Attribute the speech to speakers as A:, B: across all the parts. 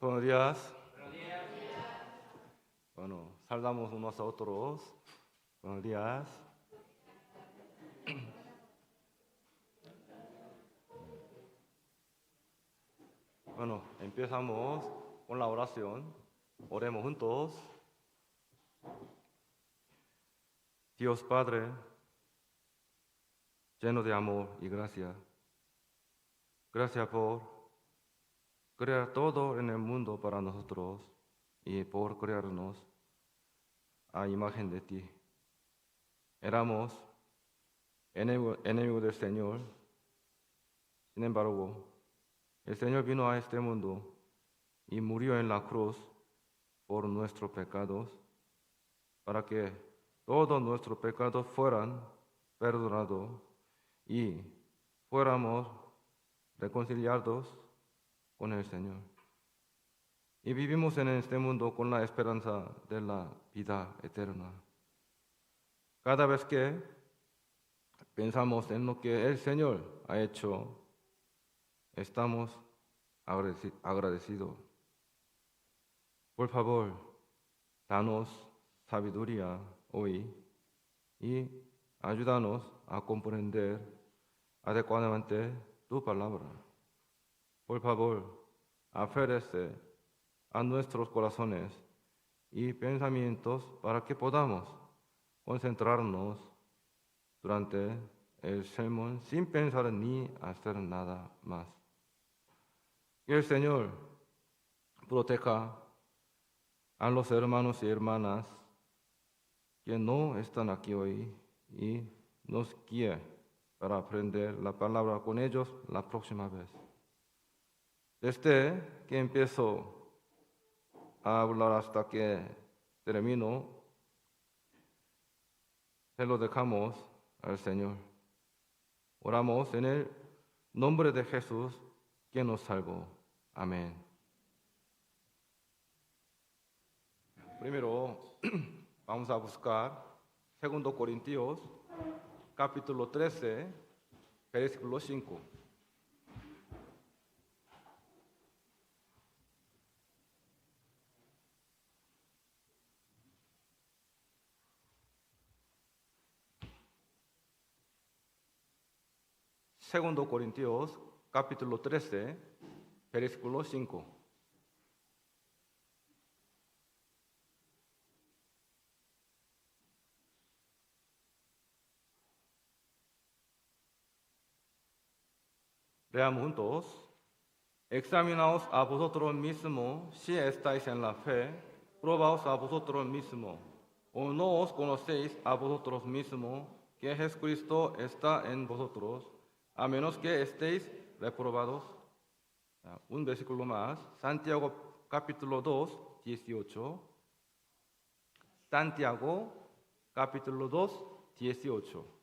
A: Buenos días. Bueno, saludamos unos a otros. Buenos días. Bueno, empezamos con la oración. Oremos juntos. Dios Padre, lleno de amor y gracia, gracias por crear todo en el mundo para nosotros y por crearnos a imagen de ti. Éramos enemigos del Señor. Sin embargo, el Señor vino a este mundo y murió en la cruz por nuestros pecados, para que todos nuestros pecados fueran perdonados y fuéramos reconciliados con el Señor. Y vivimos en este mundo con la esperanza de la vida eterna. Cada vez que pensamos en lo que el Señor ha hecho, estamos agradecidos. Por favor, danos sabiduría hoy y ayúdanos a comprender adecuadamente tu palabra. Por favor, aférese a nuestros corazones y pensamientos para que podamos concentrarnos durante el sermón sin pensar ni hacer nada más. Que el Señor proteja a los hermanos y hermanas que no están aquí hoy y nos guíe para aprender la palabra con ellos la próxima vez. Desde que empiezo a hablar hasta que termino, se lo dejamos al Señor. Oramos en el nombre de Jesús, que nos salvó. Amén. Primero, vamos a buscar 2 Corintios, capítulo 13, versículo 5. Segundo Corintios, capítulo 13, versículo 5. Leamos juntos. Examinaos a vosotros mismos si estáis en la fe, probaos a vosotros mismos, o no os conocéis a vosotros mismos que Jesucristo está en vosotros, a menos que estéis reprobados. Un versículo más, Santiago capítulo 2, 18. Santiago capítulo 2, 18.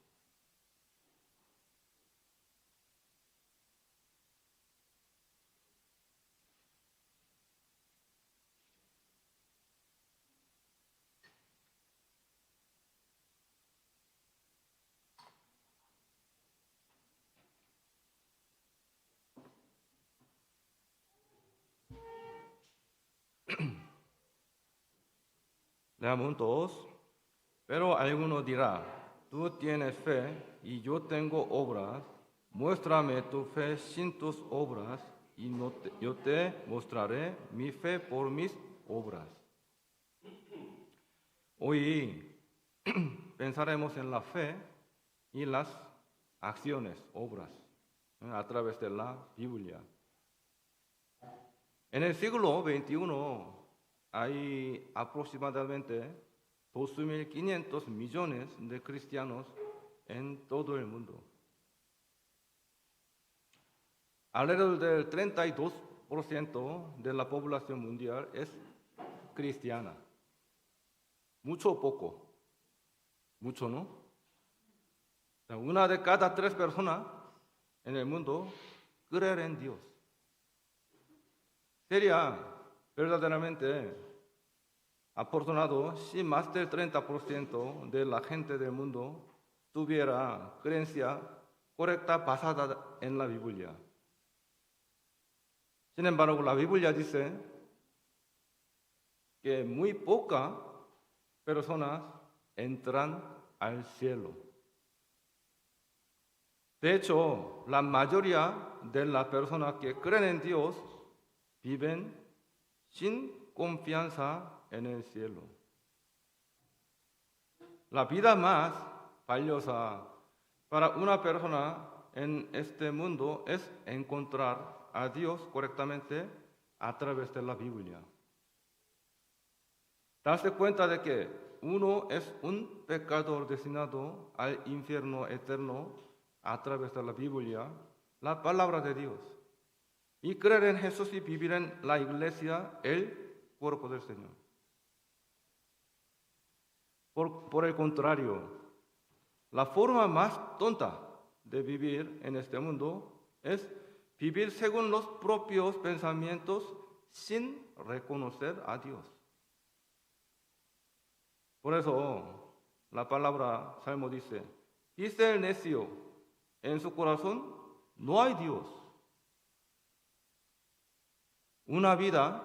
A: Leamos juntos. Pero alguno dirá, tú tienes fe y yo tengo obras. Muéstrame tu fe sin tus obras y yo te mostraré mi fe por mis obras. Hoy pensaremos en la fe y las acciones, obras, a través de la Biblia. En el siglo XXI hay aproximadamente 2.500 millones de cristianos en todo el mundo. Alrededor del 32% de la población mundial es cristiana. Mucho o poco. Mucho, ¿no? Una de cada 3 personas en el mundo cree en Dios. Sería verdaderamente afortunado si más del 30% de la gente del mundo tuviera creencia correcta basada en la Biblia. Sin embargo, la Biblia dice que muy pocas personas entran al cielo. De hecho, la mayoría de las personas que creen en Dios viven sin confianza en el cielo. La vida más valiosa para una persona en este mundo es encontrar a Dios correctamente a través de la Biblia. Darse cuenta de que uno es un pecador destinado al infierno eterno a través de la Biblia, la palabra de Dios. Y creer en Jesús y vivir en la iglesia, el cuerpo del Señor. Por el contrario, la forma más tonta de vivir en este mundo es vivir según los propios pensamientos sin reconocer a Dios. Por eso la palabra Salmo dice el necio, en su corazón no hay Dios. Una vida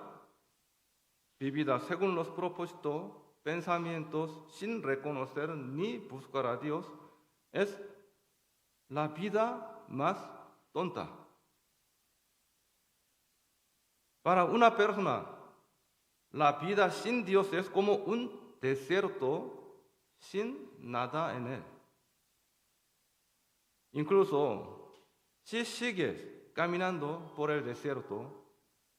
A: vivida según los propósitos, pensamientos, sin reconocer ni buscar a Dios, es la vida más tonta. Para una persona, la vida sin Dios es como un desierto sin nada en él. Incluso si sigues caminando por el desierto,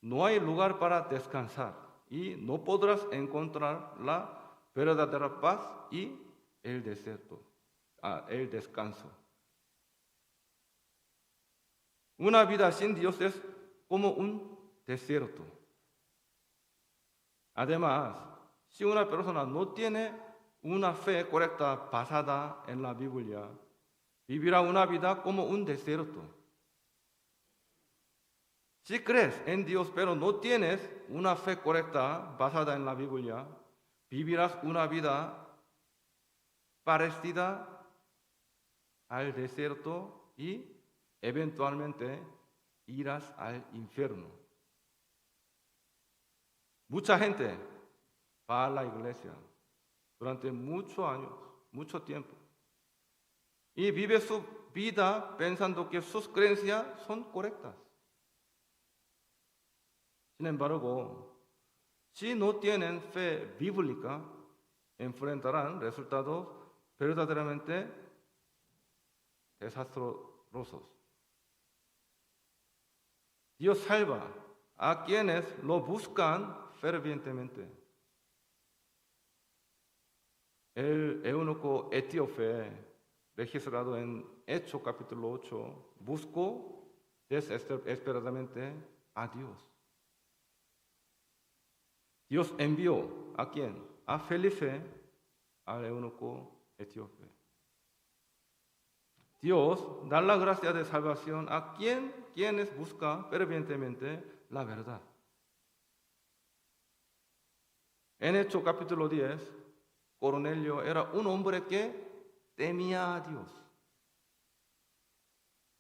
A: no hay lugar para descansar y no podrás encontrar la verdadera paz y el descanso. Una vida sin Dios es como un desierto. Además, si una persona no tiene una fe correcta basada en la Biblia, vivirá una vida como un desierto. Si crees en Dios pero no tienes una fe correcta basada en la Biblia, vivirás una vida parecida al desierto y eventualmente irás al infierno. Mucha gente va a la iglesia durante muchos años, mucho tiempo, y vive su vida pensando que sus creencias son correctas. Sin embargo, si no tienen fe bíblica, enfrentarán resultados verdaderamente desastrosos. Dios salva a quienes lo buscan fervientemente. El eunuco etíope, registrado en Hechos capítulo 8, buscó desesperadamente a Dios. Dios envió ¿a quién? A Felipe, al eunuco etíope. Dios da la gracia de salvación a quienes buscan fervientemente la verdad. En Hechos capítulo 10, Cornelio era un hombre que temía a Dios.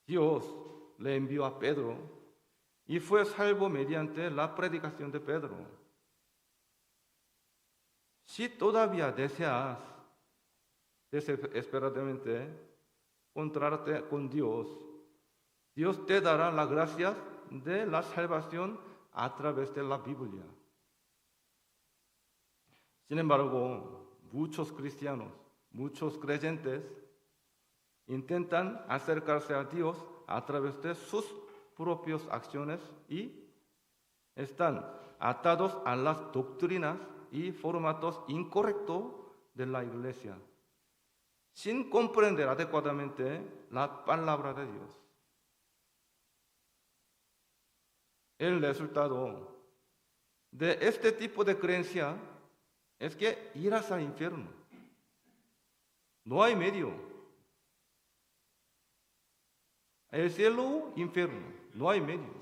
A: Dios le envió a Pedro y fue salvo mediante la predicación de Pedro. Si todavía deseas desesperadamente encontrarte con Dios, Dios te dará la gracia de la salvación a través de la Biblia. Sin embargo, muchos cristianos, muchos creyentes intentan acercarse a Dios a través de sus propias acciones y están atados a las doctrinas y formatos incorrectos de la iglesia, sin comprender adecuadamente la palabra de Dios. El resultado de este tipo de creencia es que irás al infierno. No hay medio. El cielo, infierno, no hay medio.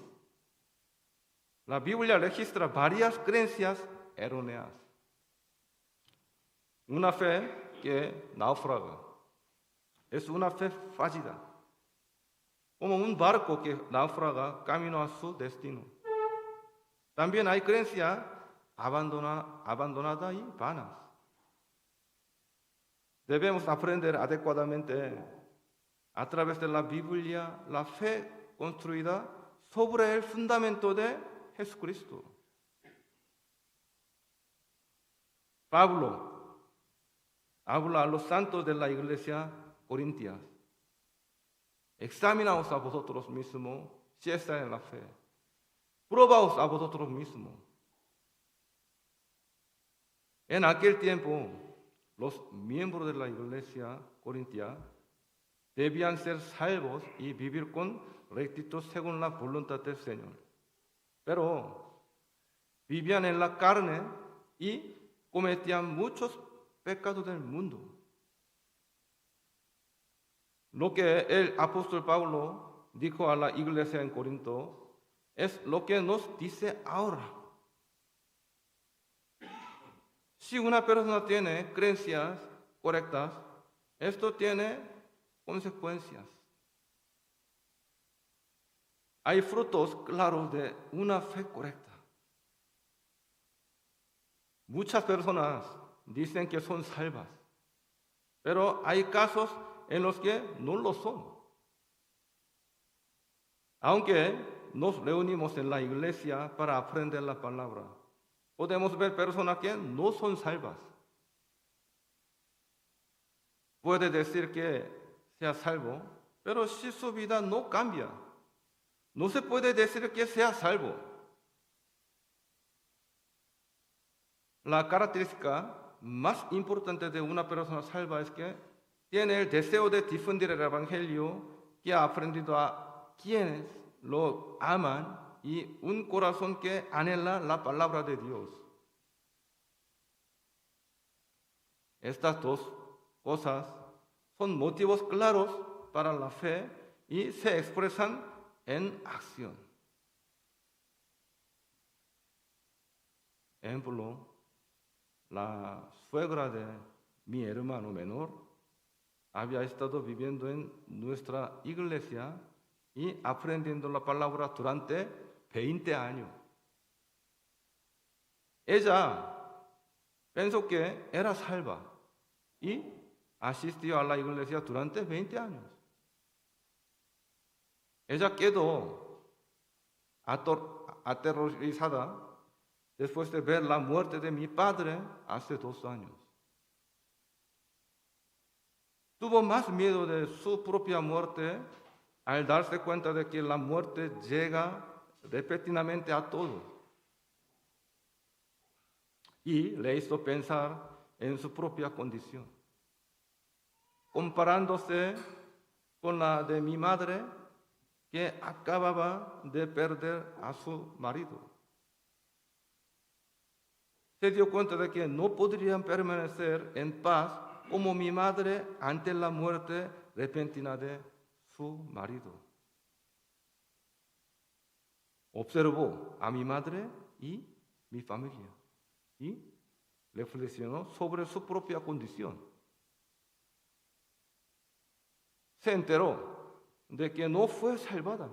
A: La Biblia registra varias creencias erróneas. Una fe que naufraga. Es una fe fallida. Como un barco que naufraga camino a su destino. También hay creencias abandonada y vanas. Debemos aprender adecuadamente a través de la Biblia la fe construida sobre el fundamento de Jesucristo. Pablo habla a los santos de la iglesia corintia. Examinaos a vosotros mismos si estáis en la fe. Probaos a vosotros mismos. En aquel tiempo, los miembros de la iglesia corintia debían ser salvos y vivir con rectitud según la voluntad del Señor. Pero vivían en la carne y cometían muchos pecados del mundo. Lo que el apóstol Pablo dijo a la iglesia en Corinto es lo que nos dice ahora. Si una persona tiene creencias correctas, esto tiene consecuencias. Hay frutos claros de una fe correcta. Muchas personas dicen que son salvas, pero hay casos en los que no lo son. Aunque nos reunimos en la iglesia para aprender la palabra, podemos ver personas que no son salvas. Puede decir que sea salvo, pero si su vida no cambia, no se puede decir que sea salvo. La característica más importante de una persona salva es que tiene el deseo de difundir el evangelio, que ha aprendido a quienes lo aman y un corazón que anhela la palabra de Dios. Estas dos cosas son motivos claros para la fe y se expresan en acción. Ejemplo, la suegra de mi hermano menor había estado viviendo en nuestra iglesia y aprendiendo la palabra durante 20 años. Ella pensó que era salva y asistió a la iglesia durante 20 años. Ella quedó aterrorizada después de ver la muerte de mi padre hace 2 años. Tuvo más miedo de su propia muerte al darse cuenta de que la muerte llega repentinamente a todos. Y le hizo pensar en su propia condición, comparándose con la de mi madre, que acababa de perder a su marido. Se dio cuenta de que no podrían permanecer en paz como mi madre ante la muerte repentina de su marido. Observó a mi madre y mi familia y reflexionó sobre su propia condición. Se enteró de que no fue salvada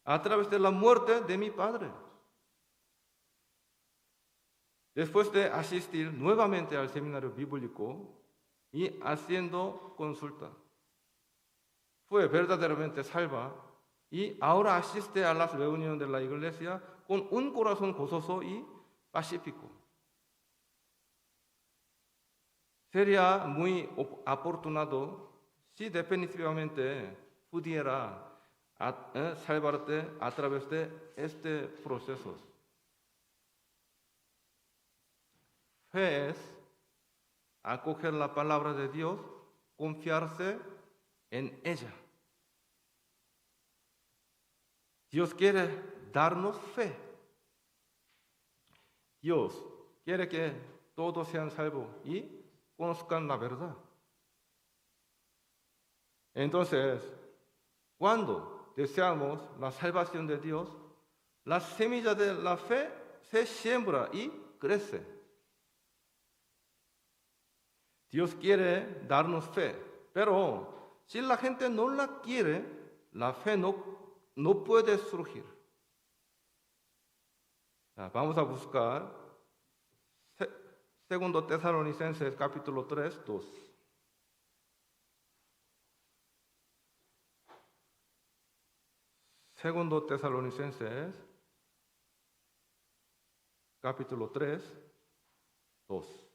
A: a través de la muerte de mi padre. Después de asistir nuevamente al seminario bíblico y haciendo consulta, fue verdaderamente salva y ahora asiste a las reuniones de la iglesia con un corazón gozoso y pacífico. Sería muy afortunado si definitivamente pudiera salvarte a través de este proceso. Fe es acoger la palabra de Dios, confiarse en ella. Dios quiere darnos fe. Dios quiere que todos sean salvos y conozcan la verdad. Entonces, cuando deseamos la salvación de Dios, la semilla de la fe se siembra y crece. Dios quiere darnos fe, pero si la gente no la quiere, la fe no puede surgir. Vamos a buscar Segundo Tesalonicenses capítulo 3, 2. Segundo Tesalonicenses capítulo 3, 2.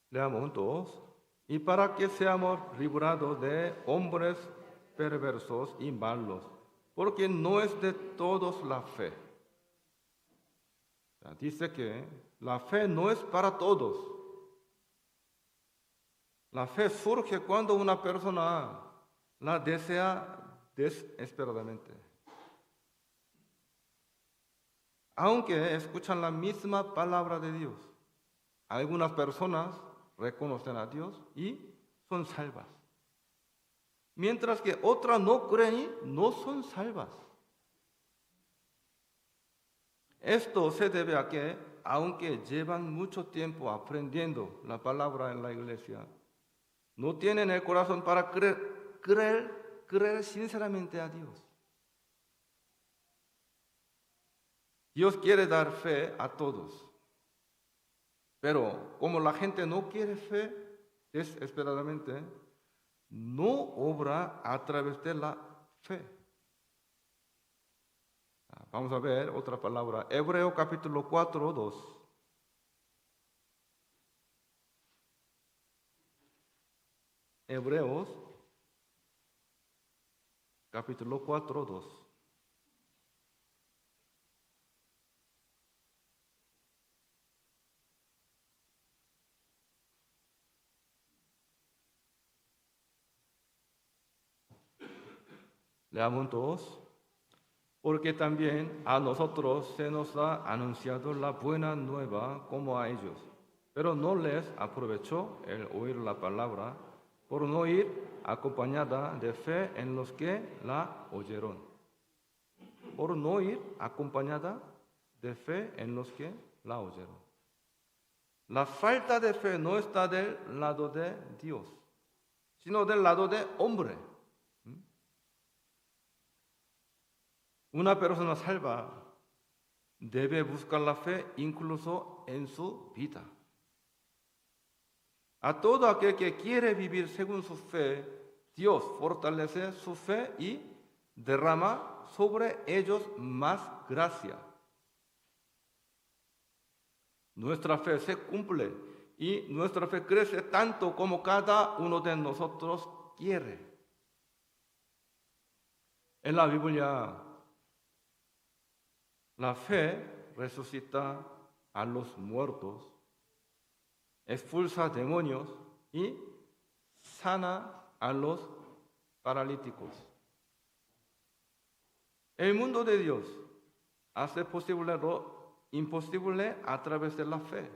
A: Leamos juntos. Y para que seamos librados de hombres perversos y malos, porque no es de todos la fe. Dice que la fe no es para todos. La fe surge cuando una persona la desea desesperadamente. Aunque escuchan la misma palabra de Dios, algunas personas reconocen a Dios y son salvas. Mientras que otras no creen y no son salvas. Esto se debe a que, aunque llevan mucho tiempo aprendiendo la palabra en la iglesia, no tienen el corazón para creer sinceramente a Dios. Dios quiere dar fe a todos. Pero como la gente no quiere fe desesperadamente, no obra a través de la fe. Vamos a ver otra palabra. Hebreo capítulo 4, 2. Hebreos capítulo 4, 2. Leamos todos. Porque también a nosotros se nos ha anunciado la buena nueva como a ellos, pero no les aprovechó el oír la palabra por no ir acompañada de fe en los que la oyeron. Por no ir acompañada de fe en los que la oyeron. La falta de fe no está del lado de Dios, sino del lado de hombre. Una persona salva debe buscar la fe incluso en su vida. A todo aquel que quiere vivir según su fe, Dios fortalece su fe y derrama sobre ellos más gracia. Nuestra fe se cumple y nuestra fe crece tanto como cada uno de nosotros quiere. En la Biblia, la fe resucita a los muertos, expulsa demonios y sana a los paralíticos. El mundo de Dios hace posible lo imposible a través de la fe.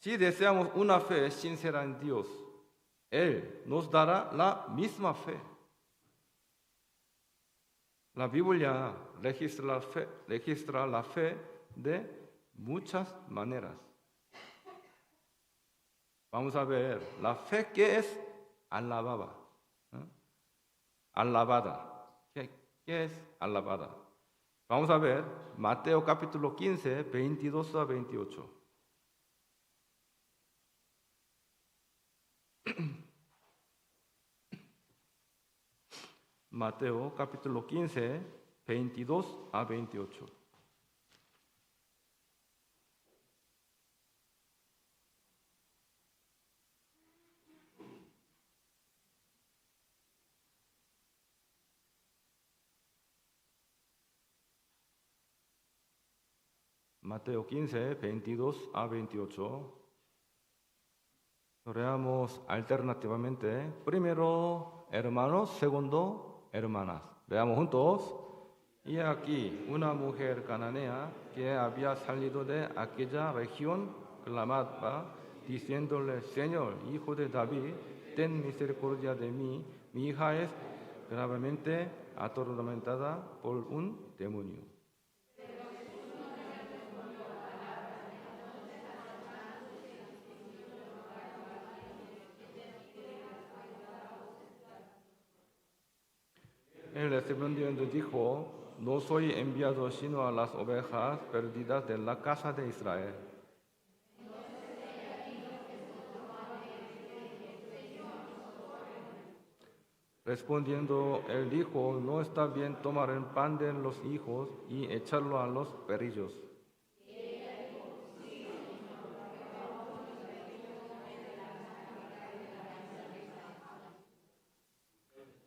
A: Si deseamos una fe sincera en Dios, Él nos dará la misma fe. La Biblia registra la fe de muchas maneras. Vamos a ver, la fe que es alabada. Alabada. ¿Qué es alabada? Vamos a ver Mateo capítulo 15, 22 a 28. Mateo capítulo 15, 22 a 28. Mateo 15, 22 a 28. Leamos alternativamente. Primero, hermanos. Segundo, hermanas. Veamos juntos. Y aquí una mujer cananea que había salido de aquella región clamaba diciéndole: Señor, hijo de David, ten misericordia de mí. Mi hija es gravemente atormentada por un demonio. Él respondiendo dijo, no soy enviado sino a las ovejas perdidas de la casa de Israel. Respondiendo, él dijo, no está bien tomar el pan de los hijos y echarlo a los perrillos.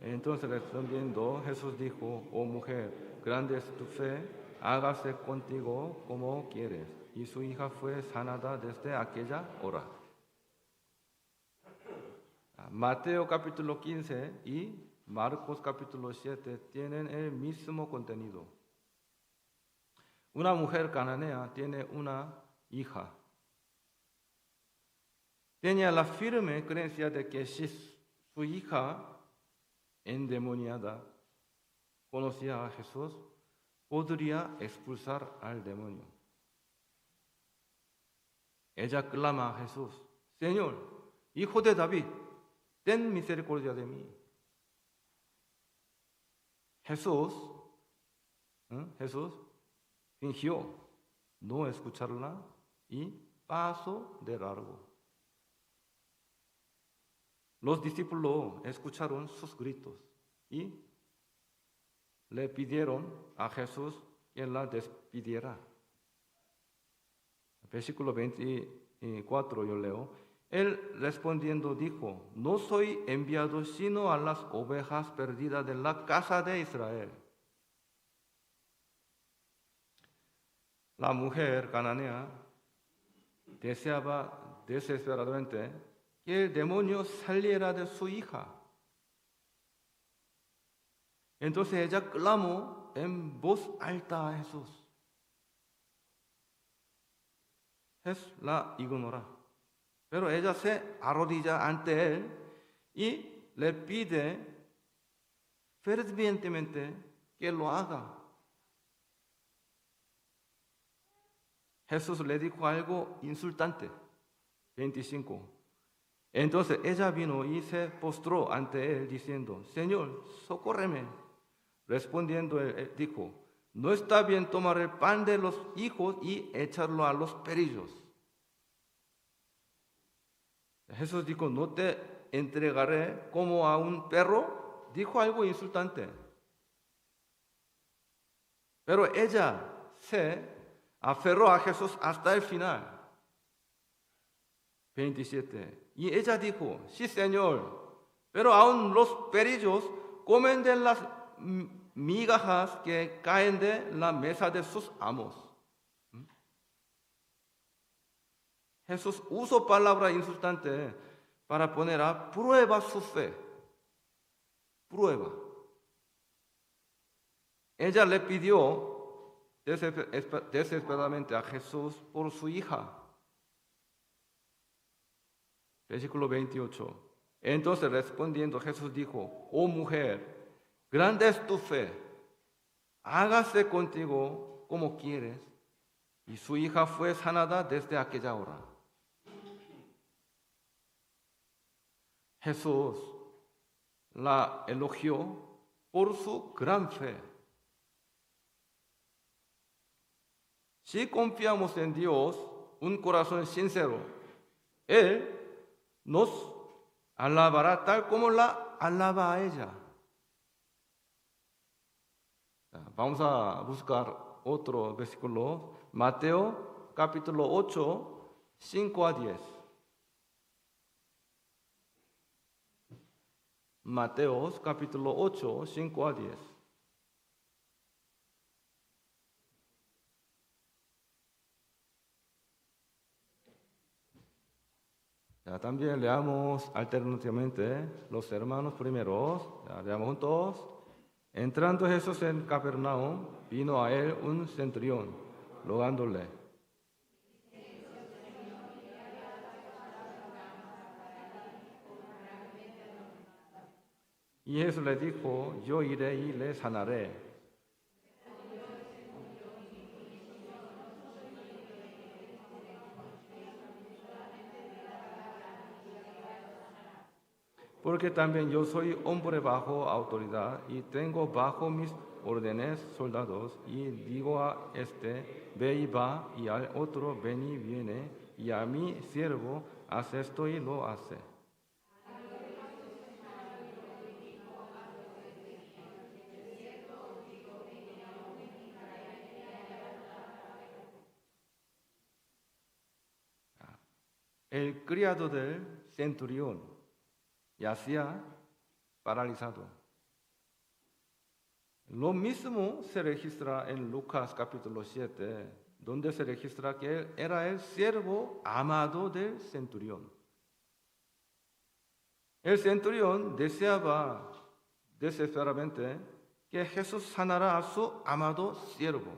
A: Entonces respondiendo, Jesús dijo, oh mujer, grande es tu fe, hágase contigo como quieres. Y su hija fue sanada desde aquella hora. Mateo capítulo 15 y Marcos capítulo 7 tienen el mismo contenido. Una mujer cananea tiene una hija. Tenía la firme creencia de que si su hija endemoniada conocía a Jesús, podría expulsar al demonio. Ella clama a Jesús, Señor, hijo de David, ten misericordia de mí. Jesús fingió no escucharla y pasó de largo. Los discípulos escucharon sus gritos y le pidieron a Jesús que la despidiera. Versículo 24 yo leo. Él respondiendo dijo, no soy enviado sino a las ovejas perdidas de la casa de Israel. La mujer cananea deseaba desesperadamente que el demonio saliera de su hija. Entonces ella clamó en voz alta a Jesús. Jesús la ignora. Pero ella se arrodilla ante él y le pide fervientemente que lo haga. Jesús le dijo algo insultante. 25. Entonces ella vino y se postró ante él diciendo, Señor, socórreme. Respondiendo él dijo, no está bien tomar el pan de los hijos y echarlo a los perrillos. Jesús dijo, no te entregaré como a un perro. Dijo algo insultante. Pero ella se aferró a Jesús hasta el final. 27. Y ella dijo, sí, Señor, pero aún los perrillos comen de las migajas que caen de la mesa de sus amos. Jesús usó palabra insultante para poner a prueba su fe. Prueba. Ella le pidió desesperadamente a Jesús por su hija. Versículo 28. Entonces respondiendo Jesús dijo, oh mujer, grande es tu fe, hágase contigo como quieres. Y su hija fue sanada desde aquella hora. Jesús la elogió por su gran fe. Si confiamos en Dios, un corazón sincero, Él nos alabará tal como la alaba a ella. Vamos a buscar otro versículo. Mateo capítulo 8, 5 a 10. Mateo capítulo 8, 5 a 10. También leamos alternativamente los hermanos primeros. Leamos juntos. Entrando Jesús en Capernaum, vino a él un centurión, rogándole. Y Jesús le dijo, yo iré y le sanaré. Porque también yo soy hombre bajo autoridad y tengo bajo mis órdenes soldados, y digo a este, ve y va, y al otro, ven y viene, y a mi siervo, haz esto y lo hace. El criado del centurión yacía paralizado. Lo mismo se registra en Lucas capítulo 7, donde se registra que él era el siervo amado del centurión. El centurión deseaba desesperadamente que Jesús sanara a su amado siervo.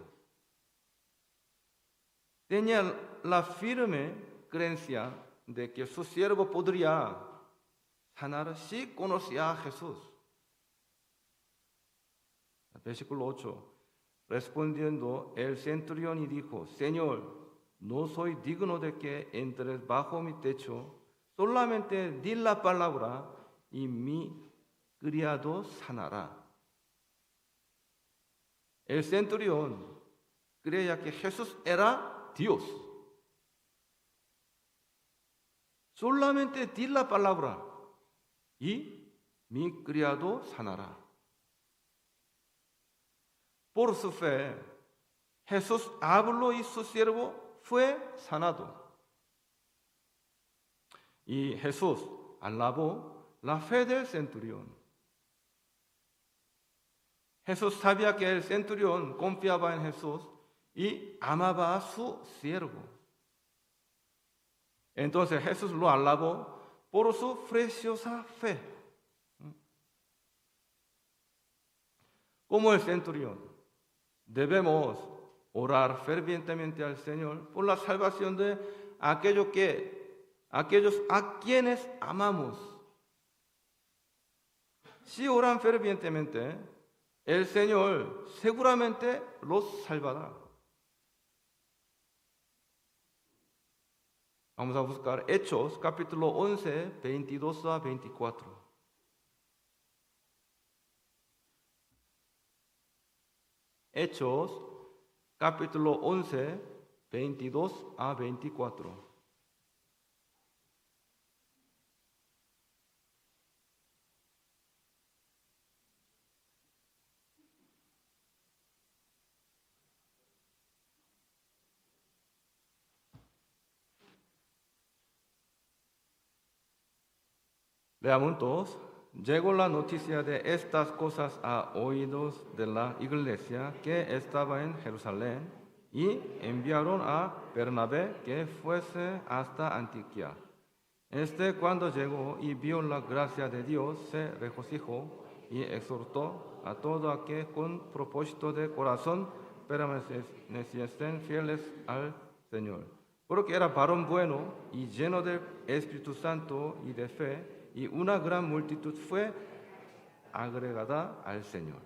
A: Tenía la firme creencia de que su siervo podría sanar si conocía a Jesús. Versículo 8. Respondiendo el centurión y dijo, Señor, no soy digno de que entres bajo mi techo, solamente di la palabra y mi criado sanará. El centurión creía que Jesús era Dios. Solamente di la palabra y mi criado sanará. Por su fe, Jesús habló y su siervo fue sanado. Y Jesús alabó la fe del centurión. Jesús sabía que el centurión confiaba en Jesús y amaba a su siervo. Entonces Jesús lo alabó por su preciosa fe. Como el centurión, debemos orar fervientemente al Señor por la salvación de aquellos a quienes amamos. Si oran fervientemente, el Señor seguramente los salvará. Vamos a buscar Hechos, capítulo 11, 22 a 24. Hechos, capítulo 11, 22 a 24. Leamos todos. Llegó la noticia de estas cosas a oídos de la iglesia que estaba en Jerusalén, y enviaron a Bernabé que fuese hasta Antioquía. Cuando llegó y vio la gracia de Dios, se regocijó y exhortó a todo a que con propósito de corazón permaneciesen fieles al Señor. Porque era varón bueno y lleno del Espíritu Santo y de fe, y una gran multitud fue agregada al Señor.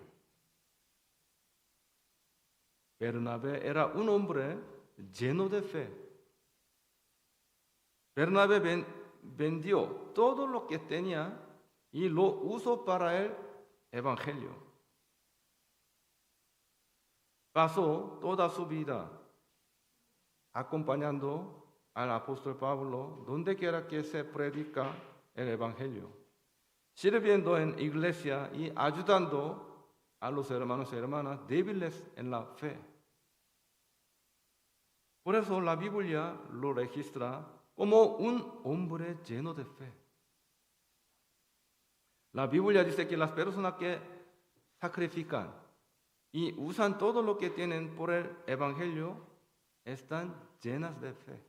A: Bernabé era un hombre lleno de fe. Bernabé vendió todo lo que tenía y lo usó para el Evangelio. Pasó toda su vida acompañando al apóstol Pablo donde quiera que se predica el Evangelio, sirviendo en iglesia y ayudando a los hermanos y hermanas débiles en la fe. Por eso la Biblia lo registra como un hombre lleno de fe. La Biblia dice que las personas que sacrifican y usan todo lo que tienen por el Evangelio están llenas de fe.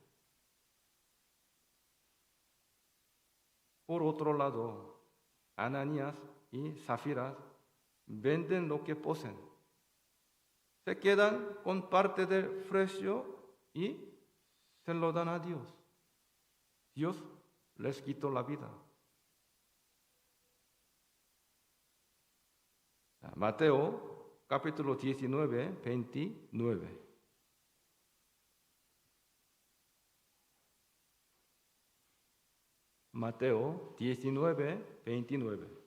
A: Por otro lado, Ananías y Zafiras venden lo que poseen. Se quedan con parte del precio y se lo dan a Dios. Dios les quitó la vida. Mateo capítulo 19, 29. Mateo 19, 29.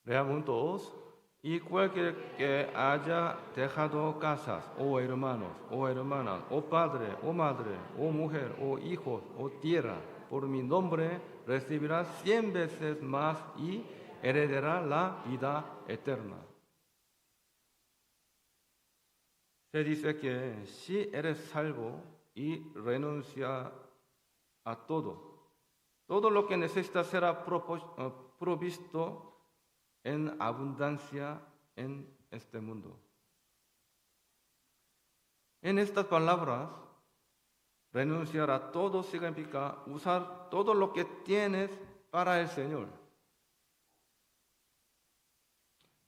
A: Leamos todos. Y cualquier que haya dejado casas, o hermanos, o hermanas, o padre, o madre, o mujer, o hijos, o tierra, por mi nombre, recibirá 100 veces más y heredará la vida eterna. Se dice que si eres salvo y renuncia a todo lo que necesitas será provisto en abundancia en este mundo. En estas palabras, renunciar a todo significa usar todo lo que tienes para el Señor.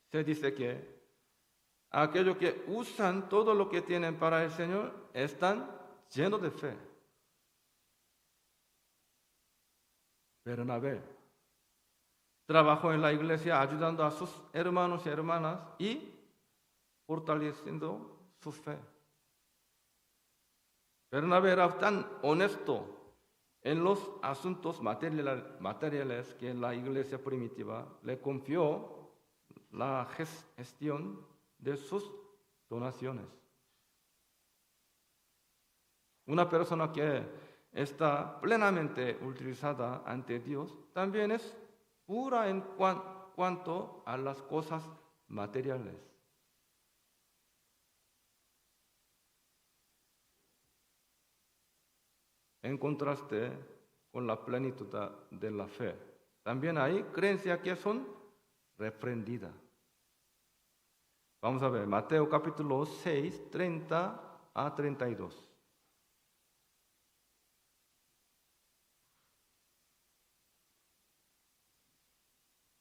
A: Se dice que aquellos que usan todo lo que tienen para el Señor están llenos de fe. Bernabé trabajó en la iglesia ayudando a sus hermanos y hermanas y fortaleciendo su fe. Bernabé era tan honesto en los asuntos materiales que la iglesia primitiva le confió la gestión de sus donaciones. Una persona que está plenamente utilizada ante Dios también es pura en cuanto a las cosas materiales. En contraste con la plenitud de la fe, también hay creencias que son reprendidas. Vamos a ver, Mateo capítulo 6, 30 a 32.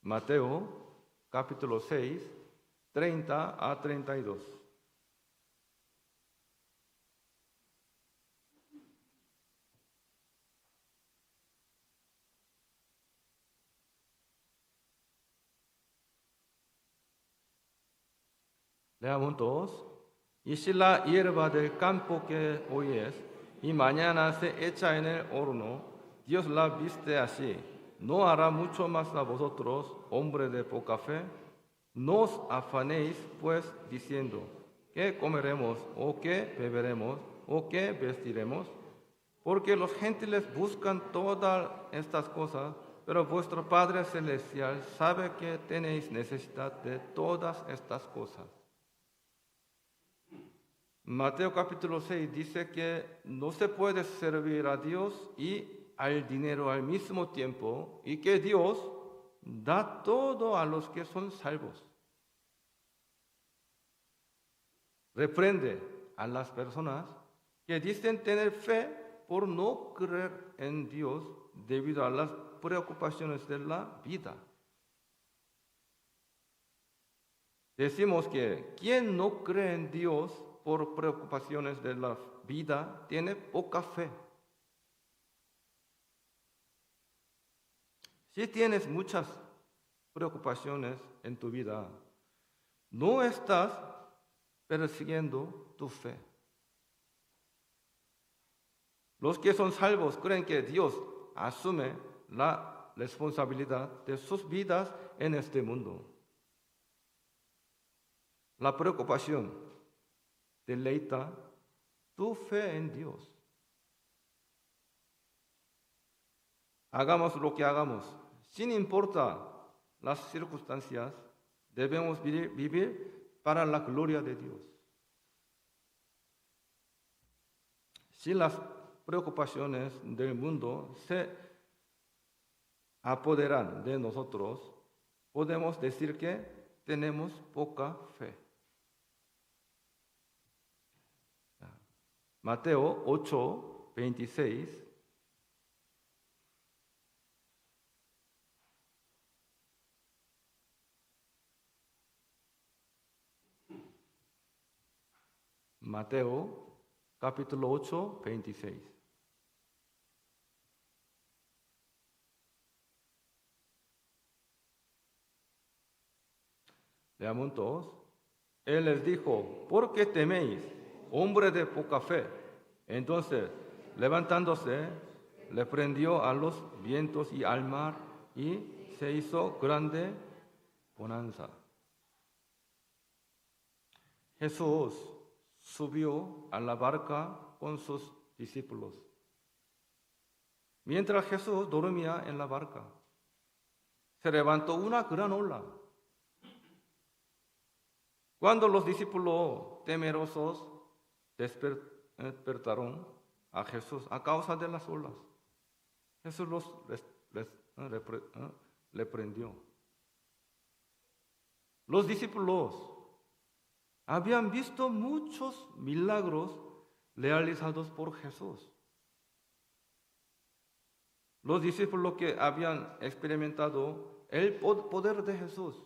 A: Mateo capítulo 6, 30 a 32. Leamos todos. Y si la hierba del campo que hoy es y mañana se echa en el horno, Dios la viste así. ¿No hará mucho más a vosotros, hombres de poca fe? No os afanéis, pues, diciendo, ¿qué comeremos, o qué beberemos, o qué vestiremos? Porque los gentiles buscan todas estas cosas, pero vuestro Padre Celestial sabe que tenéis necesidad de todas estas cosas. Mateo capítulo 6 dice que no se puede servir a Dios y al dinero al mismo tiempo, y que Dios da todo a los que son salvos. Reprende a las personas que dicen tener fe por no creer en Dios debido a las preocupaciones de la vida. Decimos que quien no cree en Dios por preocupaciones de la vida tiene poca fe. Si tienes muchas preocupaciones en tu vida, no estás persiguiendo tu fe. Los que son salvos creen que Dios asume la responsabilidad de sus vidas en este mundo. La preocupación deleita tu fe en Dios. Hagamos lo que hagamos, sin importar las circunstancias, debemos vivir para la gloria de Dios. Si las preocupaciones del mundo se apoderan de nosotros, podemos decir que tenemos poca fe. Mateo 8, 26. Mateo capítulo 8, 26. Leamos todos. Él les dijo, ¿por qué teméis, hombre de poca fe? Entonces, levantándose, le prendió a los vientos y al mar, y se hizo grande bonanza. Jesús subió a la barca con sus discípulos. Mientras Jesús dormía en la barca, se levantó una gran ola. Cuando los discípulos temerosos despertaron a Jesús a causa de las olas, Jesús les reprendió. Los discípulos habían visto muchos milagros realizados por Jesús. Los discípulos que habían experimentado el poder de Jesús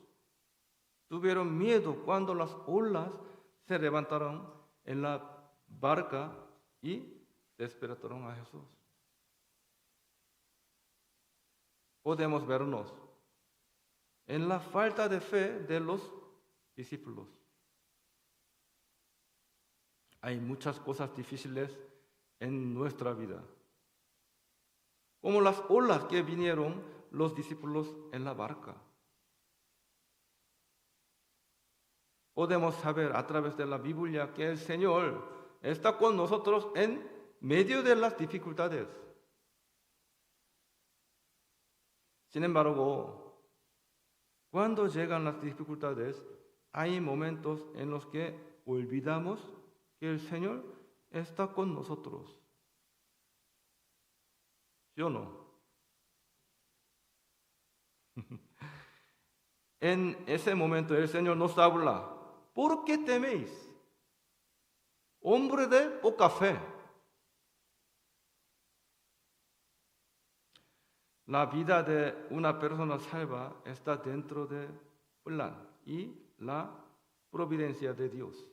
A: tuvieron miedo cuando las olas se levantaron en la barca y despertaron a Jesús. Podemos vernos en la falta de fe de los discípulos. Hay muchas cosas difíciles en nuestra vida, como las olas que vinieron los discípulos en la barca. Podemos saber a través de la Biblia que el Señor está con nosotros en medio de las dificultades. Sin embargo, cuando llegan las dificultades, hay momentos en los que olvidamos que el Señor está con nosotros. ¿Sí o no? En ese momento el Señor nos habla. ¿Por qué teméis, hombre de poca fe? La vida de una persona salva está dentro del plan y la providencia de Dios.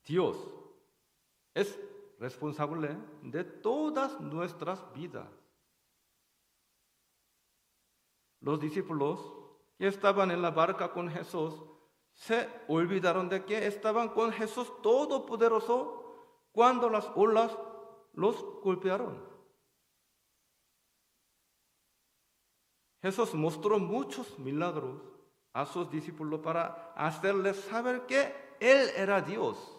A: Dios es responsable de todas nuestras vidas. Los discípulos que estaban en la barca con Jesús se olvidaron de que estaban con Jesús Todopoderoso cuando las olas los golpearon. Jesús mostró muchos milagros a sus discípulos para hacerles saber que Él era Dios.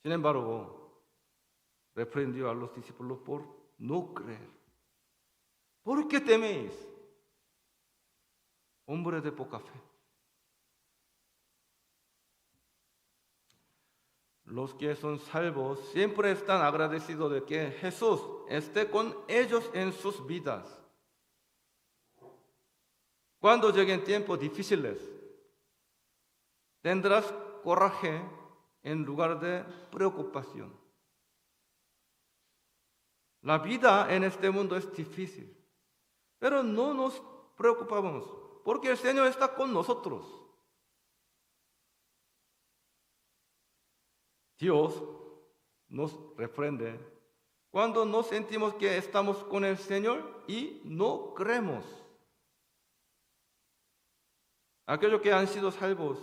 A: Sin embargo, reprendió a los discípulos por no creer. ¿Por qué teméis, hombre de poca fe? Los que son salvos siempre están agradecidos de que Jesús esté con ellos en sus vidas. Cuando lleguen tiempos difíciles, tendrás coraje en lugar de preocupación. La vida en este mundo es difícil. Pero no nos preocupamos, porque el Señor está con nosotros. Dios nos reprende cuando nos sentimos que estamos con el Señor y no creemos. Aquellos que han sido salvos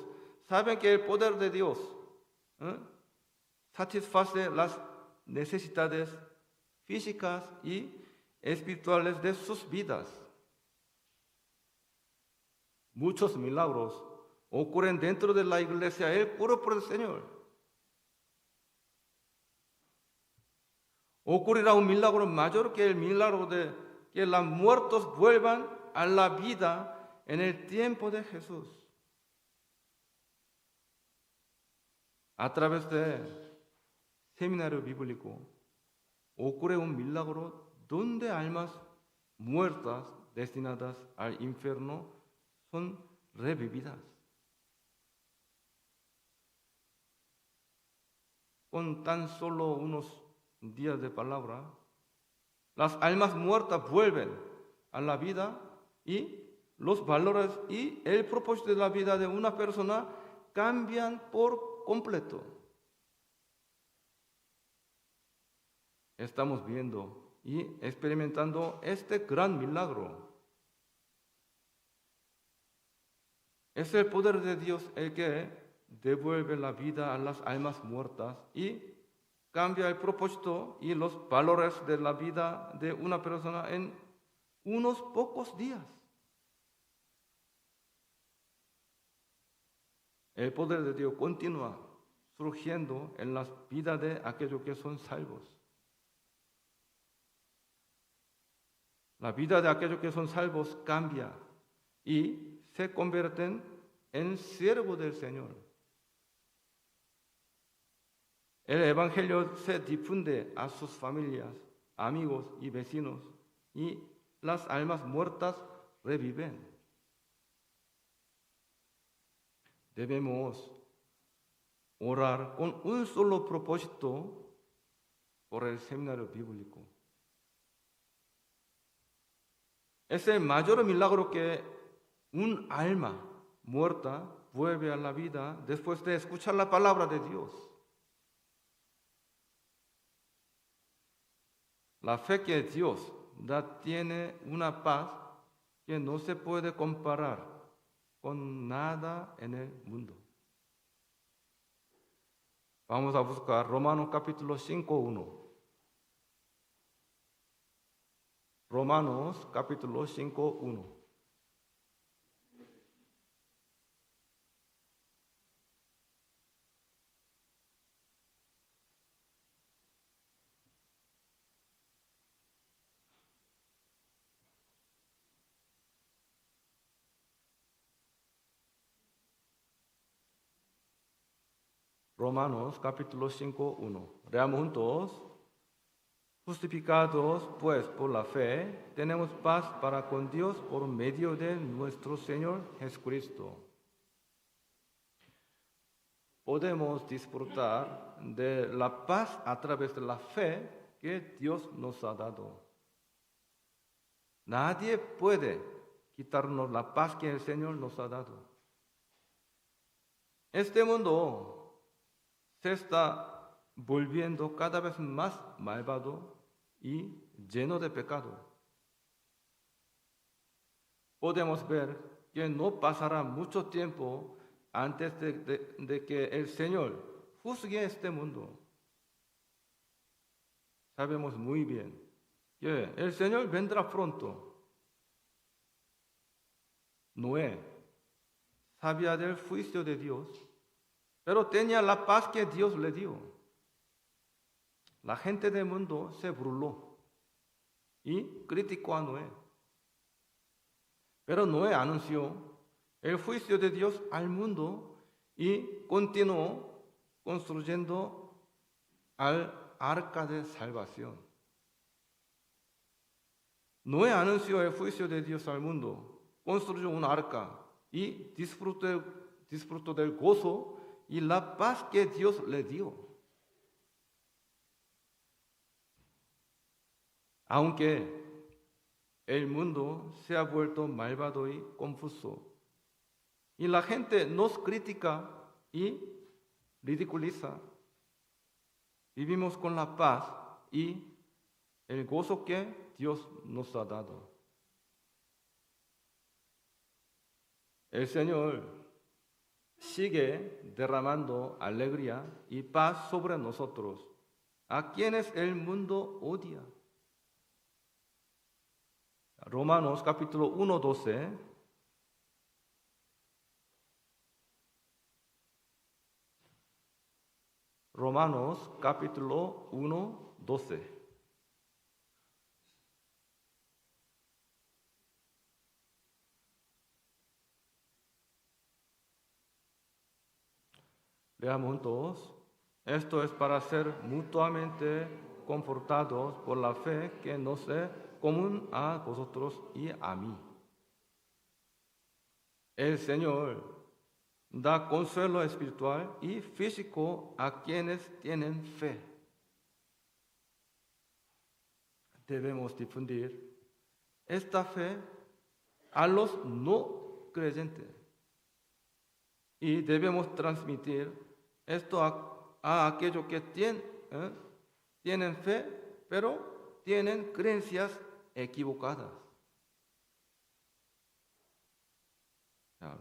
A: saben que el poder de Dios satisface las necesidades físicas y espirituales de sus vidas. Muchos milagros ocurren dentro de la iglesia, el cuerpo del Señor. Ocurrirá un milagro mayor que el milagro de que los muertos vuelvan a la vida en el tiempo de Jesús. A través de seminario bíblico ocurre un milagro donde almas muertas destinadas al infierno son revividas. Con tan solo unos días de palabra, las almas muertas vuelven a la vida y los valores y el propósito de la vida de una persona cambian por completo. Estamos viendo y experimentando este gran milagro. Es el poder de Dios el que devuelve la vida a las almas muertas y cambia el propósito y los valores de la vida de una persona en unos pocos días. El poder de Dios continúa surgiendo en las vidas de aquellos que son salvos. La vida de aquellos que son salvos cambia y se convierten en siervos del Señor. El Evangelio se difunde a sus familias, amigos y vecinos, y las almas muertas reviven. Debemos orar con un solo propósito por el seminario bíblico. Es el mayor milagro que un alma muerta vuelve a la vida después de escuchar la palabra de Dios. La fe que Dios da tiene una paz que no se puede comparar con nada en el mundo. Vamos a buscar Romanos capítulo 5:1. Romanos capítulo 5:1. Romanos capítulo 5:1. Leamos juntos. Justificados pues por la fe, tenemos paz para con Dios por medio de nuestro Señor Jesucristo. Podemos disfrutar de la paz a través de la fe que Dios nos ha dado. Nadie puede quitarnos la paz que el Señor nos ha dado. Este mundo se está volviendo cada vez más malvado y lleno de pecado. Podemos ver que no pasará mucho tiempo antes de que el Señor juzgue este mundo. Sabemos muy bien que el Señor vendrá pronto. Noé sabía del juicio de Dios, pero tenía la paz que Dios le dio. La gente del mundo se burló y criticó a Noé. Pero Noé anunció el juicio de Dios al mundo y continuó construyendo al arca de salvación. Noé anunció el juicio de Dios al mundo, construyó una arca y disfrutó del gozo y la paz que Dios le dio. Aunque el mundo se ha vuelto malvado y confuso, y la gente nos critica y ridiculiza, vivimos con la paz y el gozo que Dios nos ha dado. El Señor sigue derramando alegría y paz sobre nosotros, a quienes el mundo odia. Romanos capítulo 1:12. Romanos capítulo 1:12. Leamos juntos. Esto es para ser mutuamente confortados por la fe que nos es común a vosotros y a mí. El Señor da consuelo espiritual y físico a quienes tienen fe. Debemos difundir esta fe a los no creyentes. Y debemos transmitir esto a aquellos que tienen fe, pero tienen creencias equivocadas.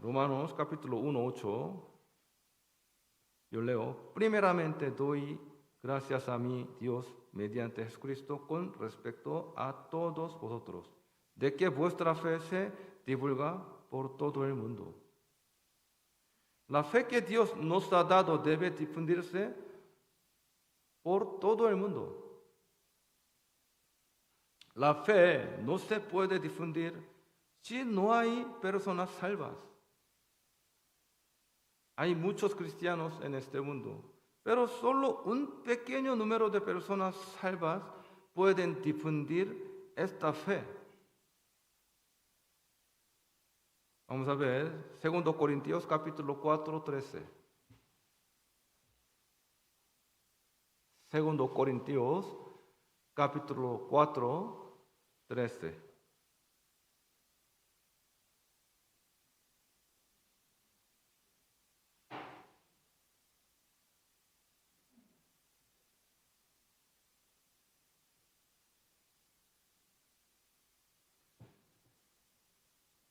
A: Romanos capítulo 1, 8. Yo leo: primeramente doy gracias a mi Dios mediante Jesucristo con respecto a todos vosotros, de que vuestra fe se divulga por todo el mundo. La fe que Dios nos ha dado debe difundirse por todo el mundo. La fe no se puede difundir si no hay personas salvas. Hay muchos cristianos en este mundo, pero solo un pequeño número de personas salvas pueden difundir esta fe. Vamos a ver 2 Corintios capítulo 4, 13. 2 Corintios capítulo 4, 13.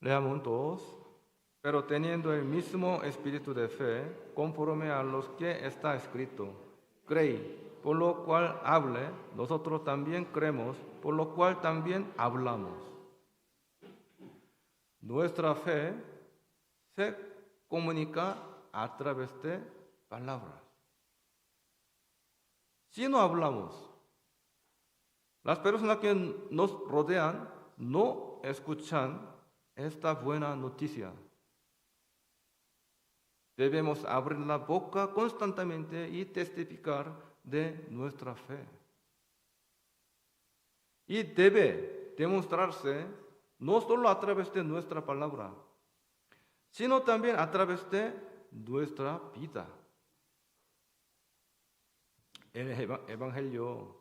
A: Leamos juntos. Pero teniendo el mismo espíritu de fe, conforme a los que está escrito, creí, por lo cual hable, nosotros también creemos, por lo cual también hablamos. Nuestra fe se comunica a través de palabras. Si no hablamos, las personas que nos rodean no escuchan esta buena noticia. Debemos abrir la boca constantemente y testificar de nuestra fe. Y debe demostrarse no solo a través de nuestra palabra, sino también a través de nuestra vida. El Evangelio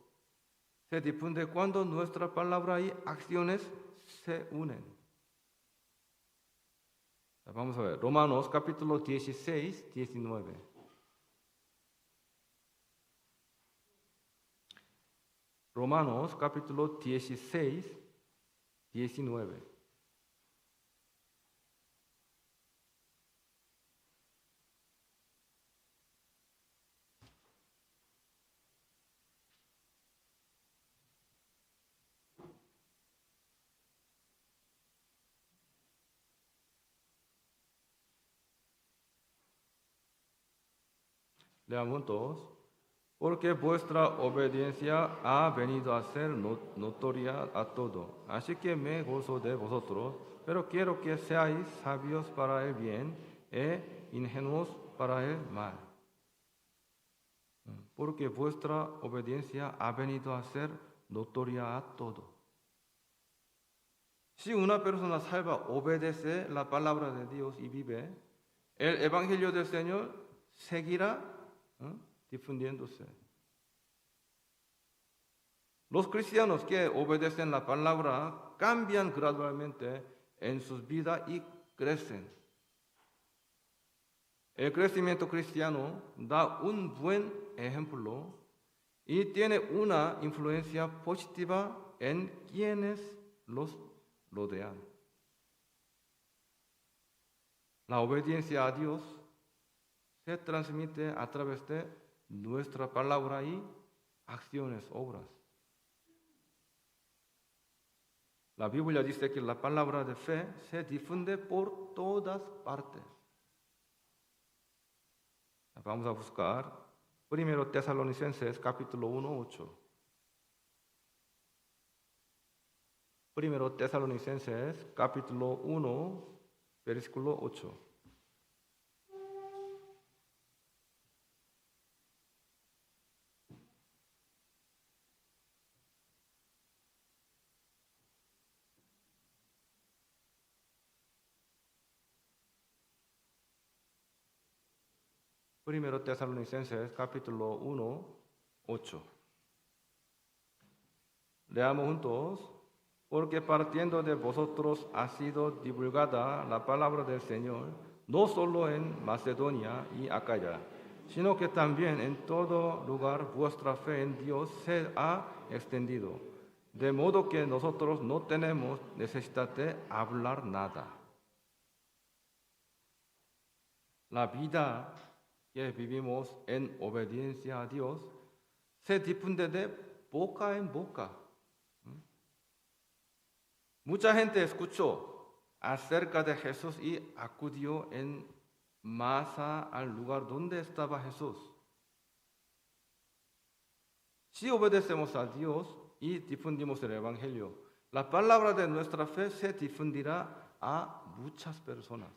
A: se difunde cuando nuestra palabra y acciones se unen. Vamos a ver, Romanos capítulo 16, 19. Romanos capítulo 16, 19. Leamos juntos. Porque vuestra obediencia ha venido a ser notoria a todo. Así que me gozo de vosotros, pero quiero que seáis sabios para el bien e ingenuos para el mal. Porque vuestra obediencia ha venido a ser notoria a todo. Si una persona salva obedece la palabra de Dios y vive, el Evangelio del Señor seguirá difundiéndose. Los cristianos que obedecen la palabra cambian gradualmente en sus vidas y crecen. El crecimiento cristiano da un buen ejemplo y tiene una influencia positiva en quienes los rodean. La obediencia a Dios se transmite a través de nuestra palabra y acciones, obras. La Biblia dice que la palabra de fe se difunde por todas partes. Vamos a buscar 1 Tesalonicenses capítulo 1, 8. 1 Tesalonicenses capítulo 1, versículo 8. Primero Tesalonicenses capítulo 1, 8. Leamos juntos. porque partiendo de vosotros ha sido divulgada la palabra del Señor, no solo en Macedonia y Acaya, sino que también en todo lugar vuestra fe en Dios se ha extendido, de modo que nosotros no tenemos necesidad de hablar nada. La vida que vivimos en obediencia a Dios se difunde de boca en boca. Mucha gente escuchó acerca de Jesús y acudió en masa al lugar donde estaba Jesús. Si obedecemos a Dios y difundimos el Evangelio, la palabra de nuestra fe se difundirá a muchas personas.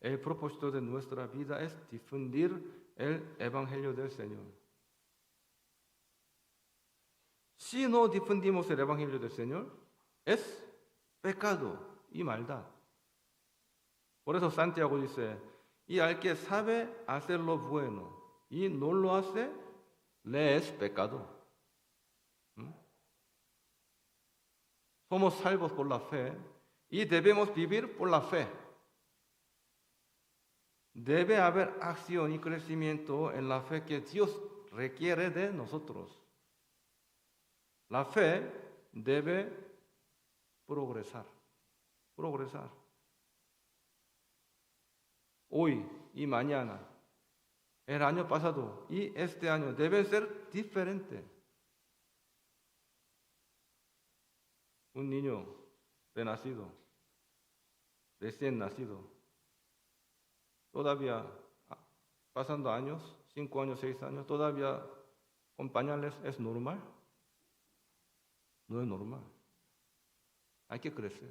A: El propósito de nuestra vida es difundir el Evangelio del Señor. Si no difundimos el Evangelio del Señor, es pecado y maldad. Por eso Santiago dice, y al que sabe hacer lo bueno y no lo hace, le es pecado. Somos salvos por la fe y debemos vivir por la fe. Debe haber acción y crecimiento en la fe que Dios requiere de nosotros. La fe debe progresar. Hoy y mañana, el año pasado y este año deben ser diferentes. Un niño renacido, recién nacido, todavía pasando años, 5 años, 6 años, todavía con pañales, ¿es normal? No es normal. Hay que crecer.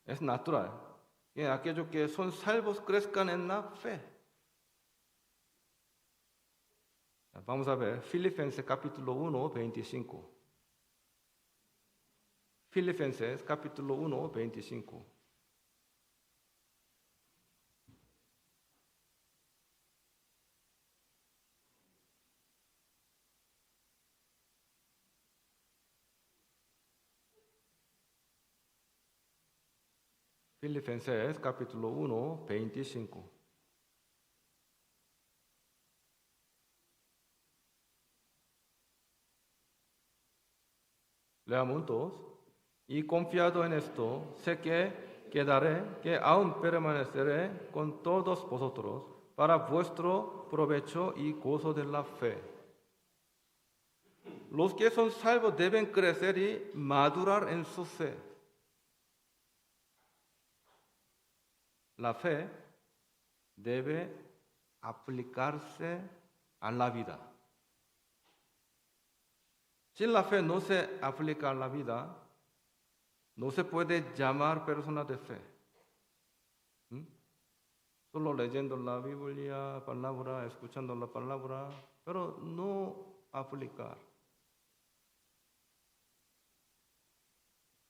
A: Es natural que aquellos que son salvos crezcan en la fe. Vamos a ver Filipenses capítulo 1, 25. Filipenses capítulo 1, 25. Filipenses capítulo 1, 25. Leamos todos. Y confiado en esto, sé que quedaré, que aún permaneceré con todos vosotros para vuestro provecho y gozo de la fe. Los que son salvos deben crecer y madurar en su fe. La fe debe aplicarse a la vida. Si la fe no se aplica a la vida, no se puede llamar persona de fe. Solo leyendo la Biblia, palabra, escuchando la palabra, pero no aplicar.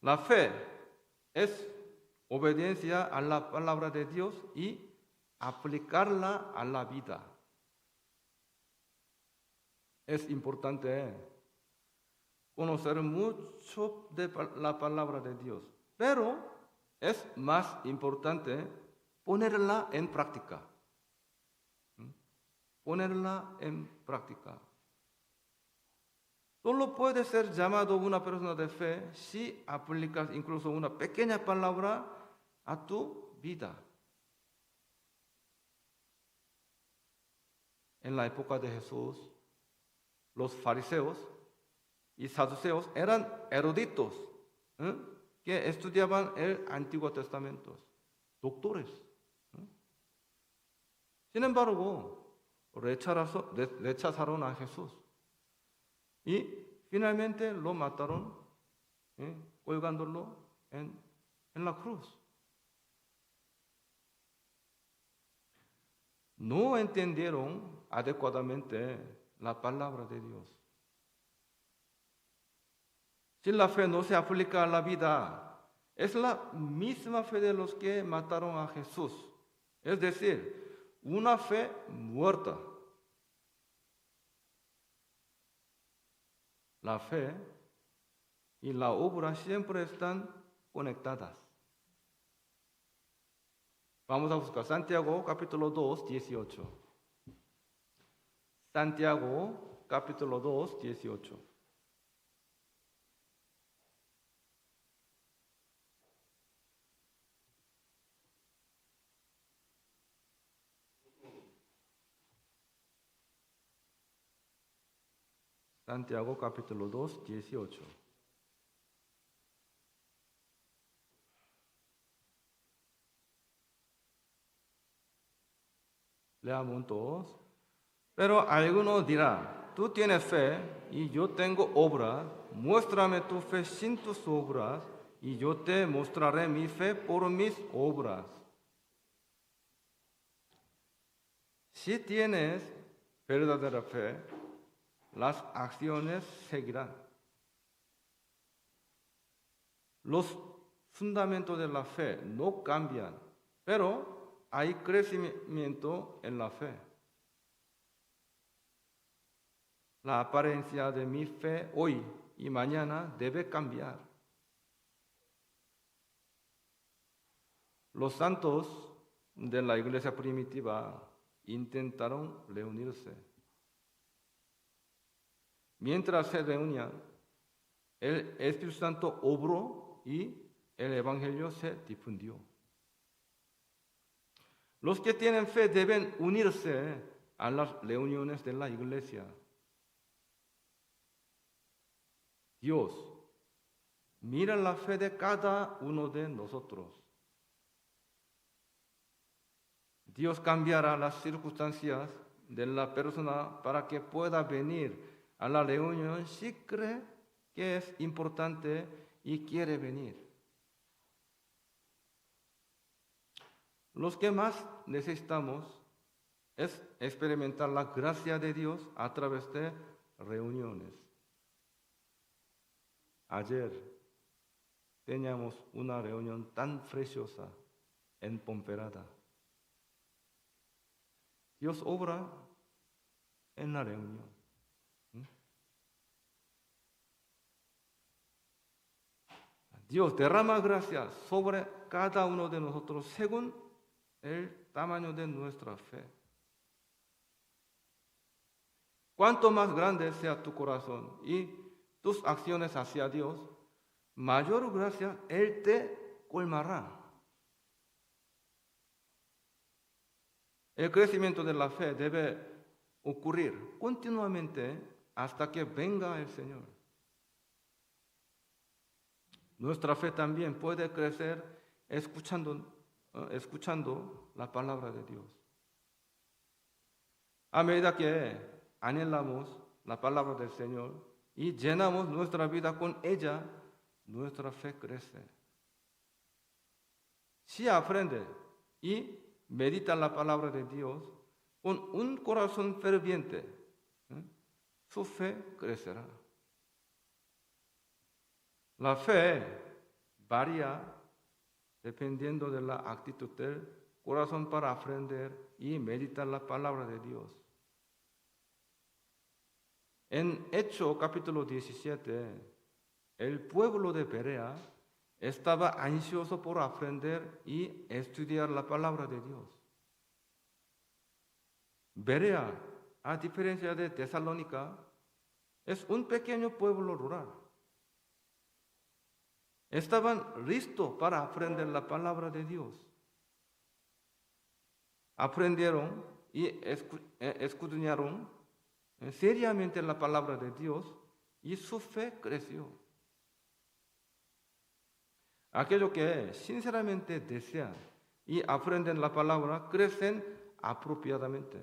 A: La fe es obediencia a la palabra de Dios y aplicarla a la vida. Es importante conocer mucho de la palabra de Dios, pero es más importante ponerla en práctica. Ponerla en práctica. Solo puede ser llamado una persona de fe si aplicas incluso una pequeña palabra a tu vida. En la época de Jesús, los fariseos y saduceos eran eruditos que estudiaban el Antiguo Testamento, doctores. Sin embargo, rechazaron a Jesús y finalmente lo mataron colgándolo en la cruz. No entendieron adecuadamente la palabra de Dios. Si la fe no se aplica a la vida, es la misma fe de los que mataron a Jesús. Es decir, una fe muerta. La fe y la obra siempre están conectadas. Vamos a buscar Santiago capítulo 2, 18. Santiago capítulo 2, 18. Santiago capítulo 2, 18. Leamos todos. Pero alguno dirá, tú tienes fe y yo tengo obras, muéstrame tu fe sin tus obras y yo te mostraré mi fe por mis obras. Si tienes verdadera fe, las acciones seguirán. Los fundamentos de la fe no cambian, pero hay crecimiento en la fe. La apariencia de mi fe hoy y mañana debe cambiar. Los santos de la iglesia primitiva intentaron reunirse. Mientras se reunían, el Espíritu Santo obró y el Evangelio se difundió. Los que tienen fe deben unirse a las reuniones de la iglesia. Dios mira la fe de cada uno de nosotros. Dios cambiará las circunstancias de la persona para que pueda venir a la reunión si cree que es importante y quiere venir. Los que más necesitamos es experimentar la gracia de Dios a través de reuniones. Ayer teníamos una reunión tan preciosa en Ponferrada. Dios obra en la reunión. Dios derrama gracia sobre cada uno de nosotros según el tamaño de nuestra fe. Cuanto más grande sea tu corazón y tus acciones hacia Dios, mayor gracia Él te colmará. El crecimiento de la fe debe ocurrir continuamente hasta que venga el Señor. Nuestra fe también puede crecer escuchando la palabra de Dios. A medida que anhelamos la palabra del Señor y llenamos nuestra vida con ella, nuestra fe crece. Si aprende y medita la palabra de Dios con un corazón ferviente, su fe crecerá. La fe varía dependiendo de la actitud del corazón para aprender y meditar la palabra de Dios. En Hechos capítulo 17, el pueblo de Berea estaba ansioso por aprender y estudiar la palabra de Dios. Berea, a diferencia de Tesalónica, es un pequeño pueblo rural. Estaban listos para aprender la palabra de Dios. Aprendieron y escudriñaron seriamente la palabra de Dios y su fe creció. Aquellos que sinceramente desean y aprenden la palabra crecen apropiadamente.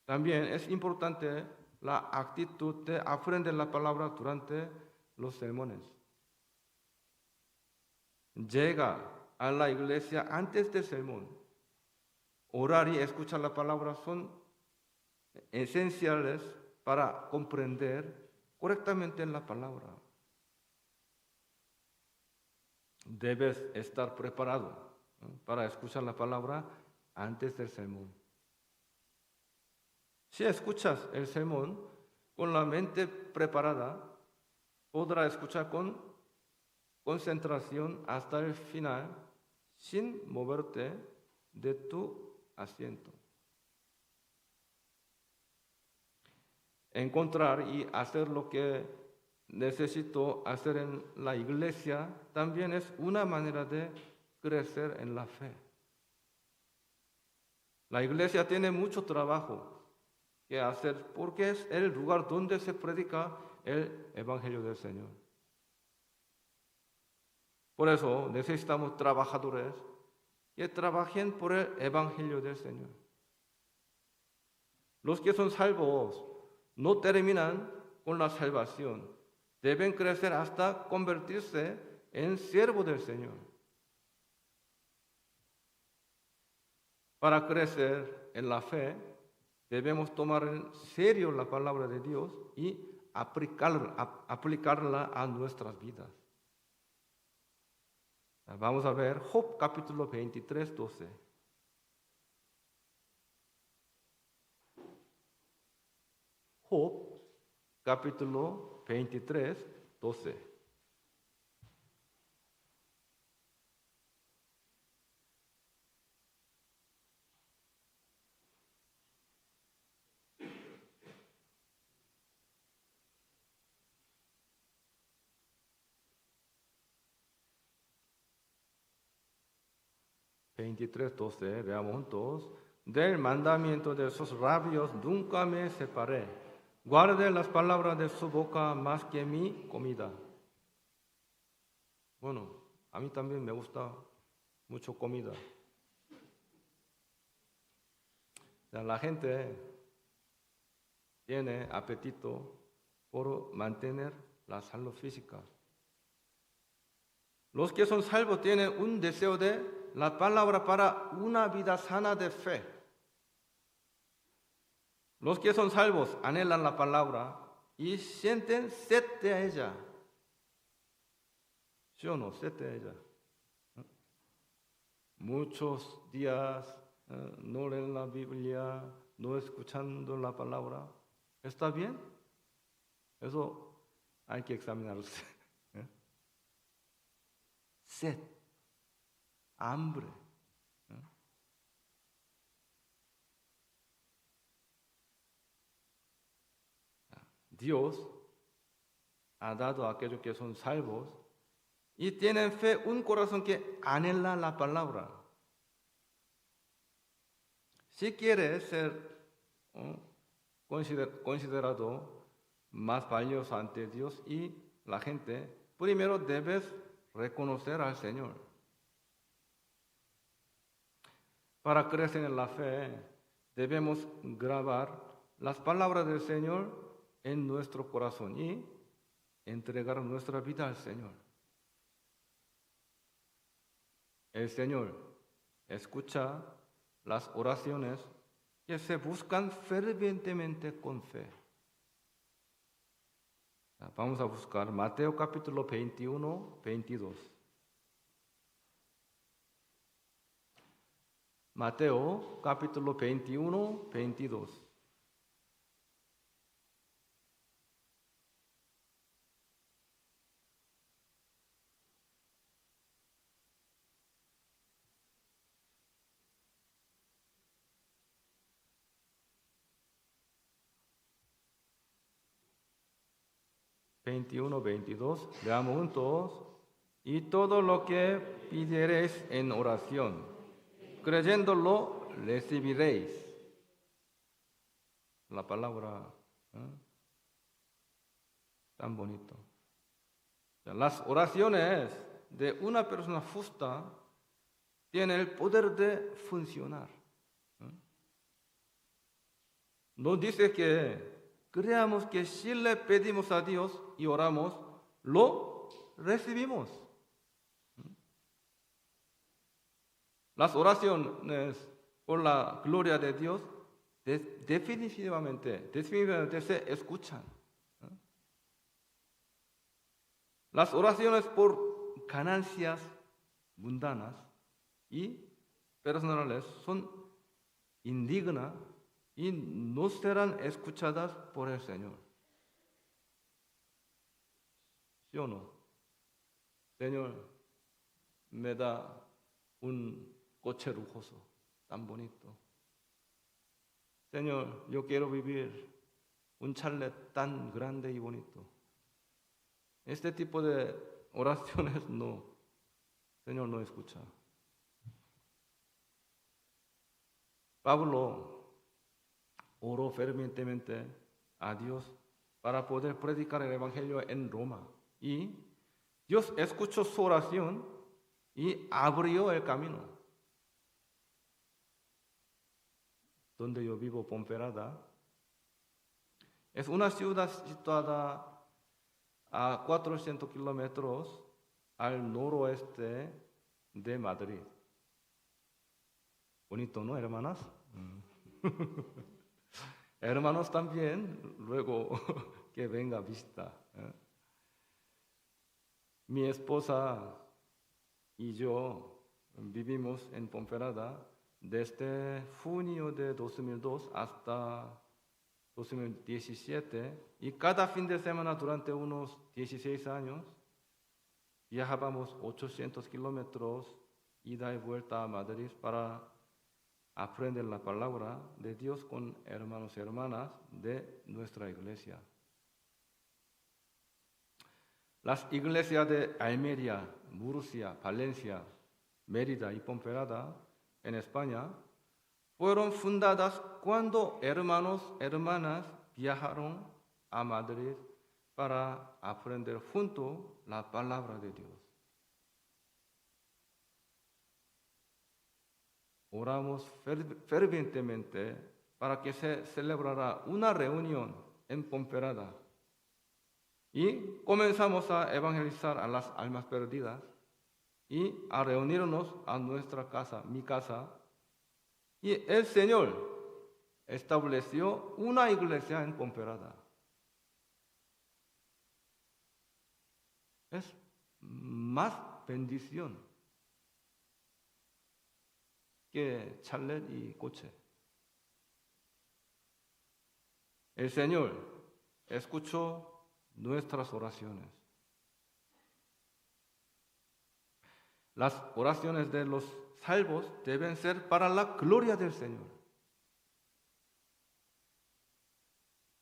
A: También es importante la actitud de aprender la palabra durante los sermones. Llega a la iglesia antes del sermón. Orar y escuchar la palabra son esenciales para comprender correctamente la palabra. Debes estar preparado para escuchar la palabra antes del sermón. Si escuchas el sermón con la mente preparada, podrás escuchar con concentración hasta el final sin moverte de tu asiento. Encontrar y hacer lo que necesito hacer en la iglesia también es una manera de crecer en la fe. La iglesia tiene mucho trabajo que hacer porque es el lugar donde se predica el Evangelio del Señor. Por eso necesitamos trabajadores que trabajen por el Evangelio del Señor. Los que son salvos no terminan con la salvación. Deben crecer hasta convertirse en siervo del Señor. Para crecer en la fe, debemos tomar en serio la palabra de Dios y aplicarla a nuestras vidas. Vamos a ver Job capítulo 23, 12. Job capítulo 23, 12. Veamos juntos. Del mandamiento de sus labios nunca me separé. Guarde las palabras de su boca más que mi comida. Bueno, a mí también me gusta mucho comida. La gente tiene apetito por mantener la salud física. Los que son salvos tienen un deseo de la palabra para una vida sana de fe. Los que son salvos anhelan la palabra y sienten sed de ella. ¿Sí o no? Sed de ella. Muchos días no leen la Biblia, no escuchando la palabra. ¿Está bien? Eso hay que examinarse. Sed, hambre. Dios ha dado a aquellos que son salvos y tienen fe un corazón que anhela la palabra. Si quieres ser considerado más valioso ante Dios y la gente, primero debes reconocer al Señor. Para crecer en la fe, debemos grabar las palabras del Señor en nuestro corazón y entregar nuestra vida al Señor. El Señor escucha las oraciones que se buscan fervientemente con fe. Vamos a buscar Mateo capítulo 21, 22. Mateo capítulo 21, 22. Veamos juntos. Y todo lo que pidiereis en oración, creyéndolo, recibiréis. La palabra tan bonito. Las oraciones de una persona justa tienen el poder de funcionar. No dice que creamos que si le pedimos a Dios y oramos, lo recibimos. Las oraciones por la gloria de Dios definitivamente se escuchan. Las oraciones por ganancias mundanas y personales son indignas y no serán escuchadas por el Señor. ¿Sí o no? Señor, me da un coche lujoso, tan bonito. Señor, yo quiero vivir un chalet tan grande y bonito. Este tipo de oraciones no, Señor no escucha. Pablo oró fervientemente a Dios para poder predicar el Evangelio en Roma. Y Dios escuchó su oración y abrió el camino. Donde yo vivo, Ponferrada, es una ciudad situada a 400 kilómetros al noroeste de Madrid. Bonito, ¿no, hermanas? Hermanos también, luego que venga a visitar. Mi esposa y yo vivimos en Ponferrada desde junio de 2002 hasta 2017 y cada fin de semana durante unos 16 años viajábamos 800 kilómetros ida y vuelta a Madrid para aprender la palabra de Dios con hermanos y hermanas de nuestra iglesia. Las iglesias de Almería, Murcia, Valencia, Mérida y Ponferrada en España fueron fundadas cuando hermanos y hermanas viajaron a Madrid para aprender juntos la palabra de Dios. Oramos fervientemente para que se celebrara una reunión en Ponferrada y comenzamos a evangelizar a las almas perdidas y a reunirnos a nuestra casa, mi casa. Y el Señor estableció una iglesia en Ponferrada. Es más bendición que chalet y coche. El Señor escuchó nuestras oraciones. Las oraciones de los salvos deben ser para la gloria del Señor.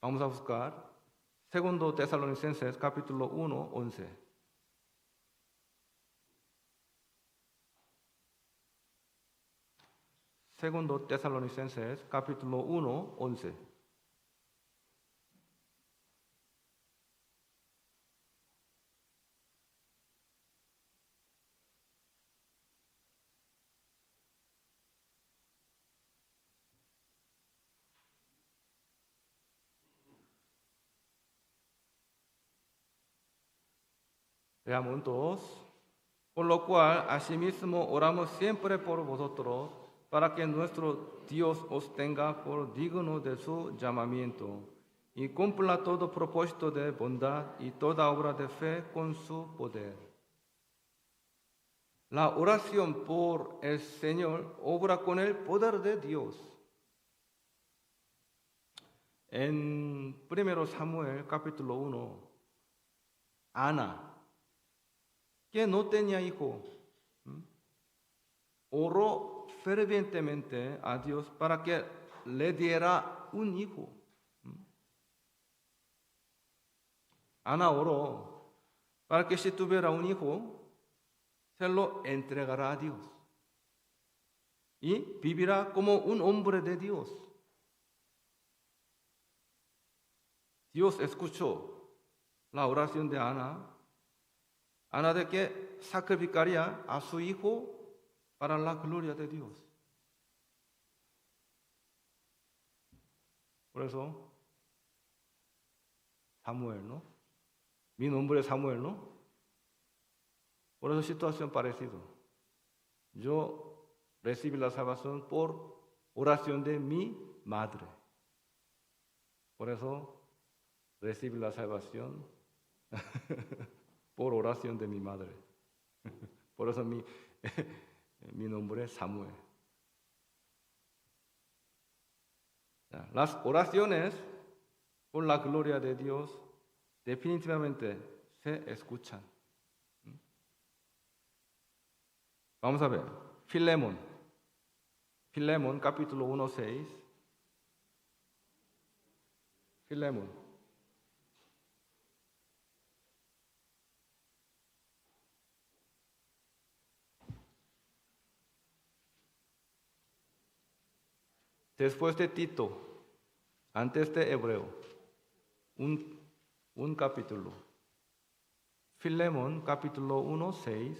A: Vamos a buscar 2 Tesalonicenses capítulo 1, 11. Segundo Tesalonicenses capítulo 1, 11. Veamos todos. Por lo cual, asimismo, oramos siempre por vosotros, para que nuestro Dios os tenga por digno de su llamamiento y cumpla todo propósito de bondad y toda obra de fe con su poder. La oración por el Señor obra con el poder de Dios. En 1 Samuel capítulo 1, Ana, que no tenía hijo, oró fervientemente a Dios para que le diera un hijo. Ana oró para que si tuviera un hijo, se lo entregará a Dios y vivirá como un hombre de Dios. Dios escuchó la oración de Ana de que sacrificaría a su hijo para la gloria de Dios. Por eso, Samuel, ¿no? Mi nombre es Samuel, ¿no? Por esa situación parecida. Yo recibí la salvación por oración de mi madre. Por eso recibí la salvación por oración de mi madre. Por eso Mi nombre es Samuel. Las oraciones por la gloria de Dios definitivamente se escuchan. Vamos a ver. Filemón capítulo 1:6. Filemón. Después de Tito, antes de Hebreo, un capítulo. Filemón capítulo 1:6.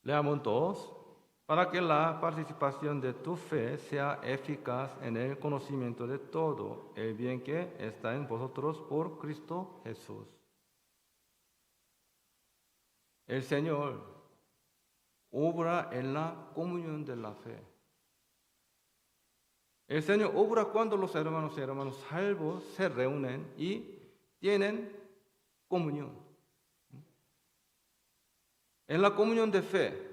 A: Leamos todos. Para que la participación de tu fe sea eficaz en el conocimiento de todo el bien que está en vosotros por Cristo Jesús. El Señor obra en la comunión de la fe. El Señor obra cuando los hermanos y hermanas salvos se reúnen y tienen comunión. En la comunión de fe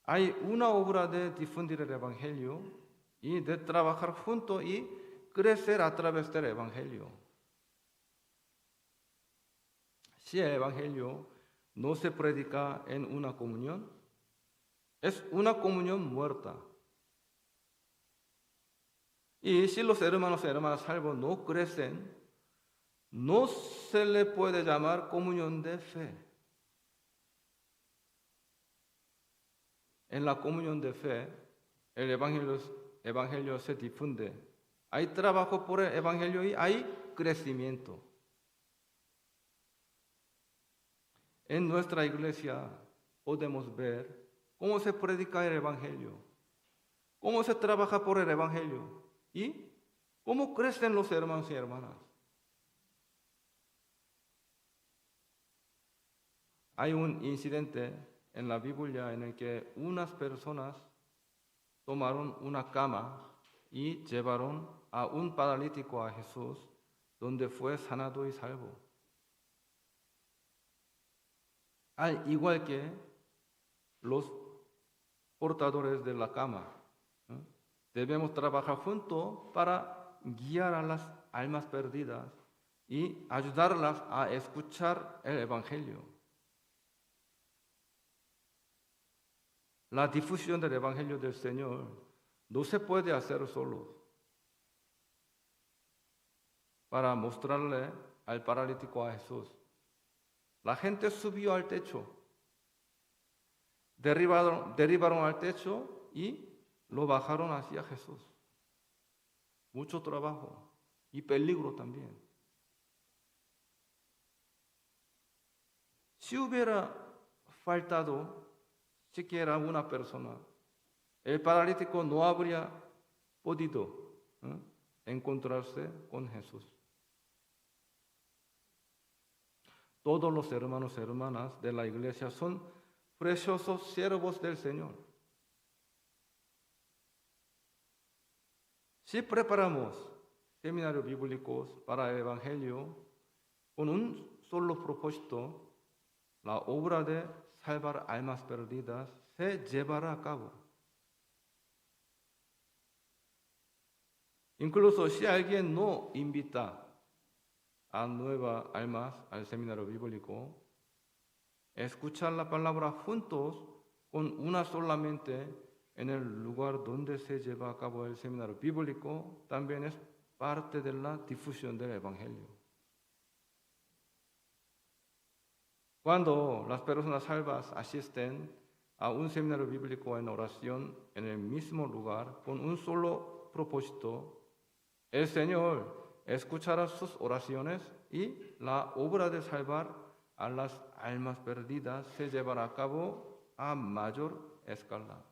A: hay una obra de difundir el Evangelio y de trabajar juntos y crecer a través del Evangelio. Si el Evangelio no se predica en una comunión, es una comunión muerta. Y si los hermanos y hermanas salvos no crecen, no se le puede llamar comunión de fe. En la comunión de fe, el evangelio se difunde. Hay trabajo por el Evangelio y hay crecimiento. En nuestra iglesia podemos ver cómo se predica el Evangelio, cómo se trabaja por el Evangelio y cómo crecen los hermanos y hermanas. Hay un incidente en la Biblia en el que unas personas tomaron una cama y llevaron a un paralítico a Jesús, donde fue sanado y salvo. Al igual que los portadores de la cama, debemos trabajar juntos para guiar a las almas perdidas y ayudarlas a escuchar el Evangelio. La difusión del Evangelio del Señor no se puede hacer solo. Para mostrarle al paralítico a Jesús, la gente subió al techo, derribaron al techo y lo bajaron hacia Jesús. Mucho trabajo y peligro también. Si hubiera faltado siquiera una persona, el paralítico no habría podido encontrarse con Jesús. Todos los hermanos y hermanas de la iglesia son preciosos siervos del Señor. Si preparamos seminarios bíblicos para el Evangelio con un solo propósito, la obra de salvar almas perdidas se llevará a cabo. Incluso si alguien no invita a nuevas almas al seminario bíblico, escuchar la palabra juntos con una sola mente en el lugar donde se lleva a cabo el seminario bíblico también es parte de la difusión del Evangelio. Cuando las personas salvas asisten a un seminario bíblico en oración en el mismo lugar con un solo propósito, el Señor escuchará sus oraciones y la obra de salvar a las almas perdidas se llevará a cabo a mayor escala.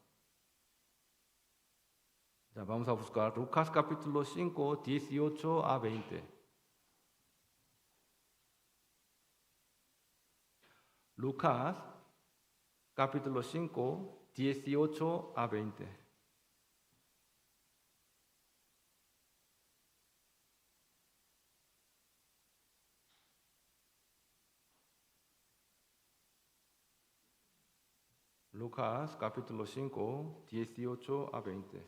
A: Ya vamos a buscar Lucas capítulo 5, 18 a 20. Lucas capítulo 5, 18 a 20. Lucas capítulo 5, 18 a 20.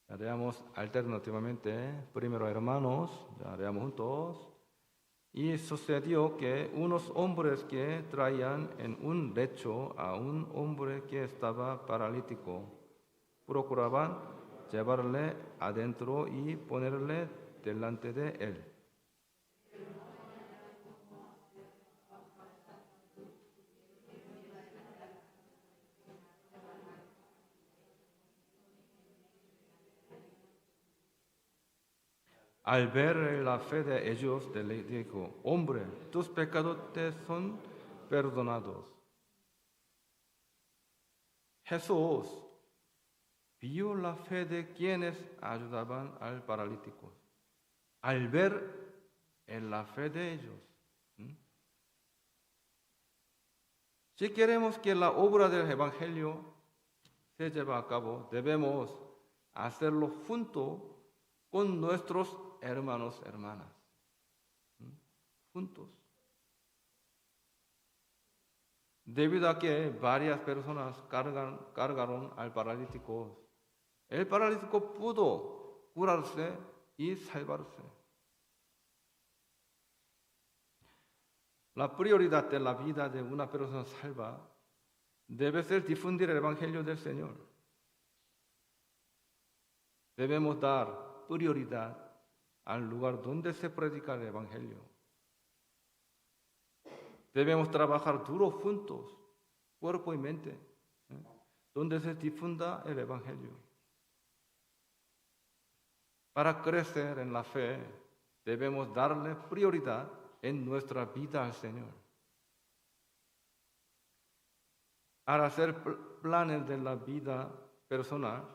A: Ya leamos alternativamente. Primero, hermanos, ya leamos juntos. Y sucedió que unos hombres que traían en un lecho a un hombre que estaba paralítico, procuraban llevarle adentro y ponerle delante de él. Al ver la fe de ellos, le dijo: hombre, tus pecados te son perdonados. Jesús vio la fe de quienes ayudaban al paralítico. Al ver en la fe de ellos. Si queremos que la obra del Evangelio se lleve a cabo, debemos hacerlo junto con nuestros hermanos, hermanas. Juntos. Debido a que varias personas cargaron al paralítico, el paralítico pudo curarse y salvarse. La prioridad de la vida de una persona salva debe ser difundir el Evangelio del Señor. Debemos dar prioridad al lugar donde se predica el Evangelio. Debemos trabajar duro juntos, cuerpo y mente, donde se difunda el Evangelio. Para crecer en la fe, debemos darle prioridad en nuestra vida al Señor. Al hacer planes de la vida personal,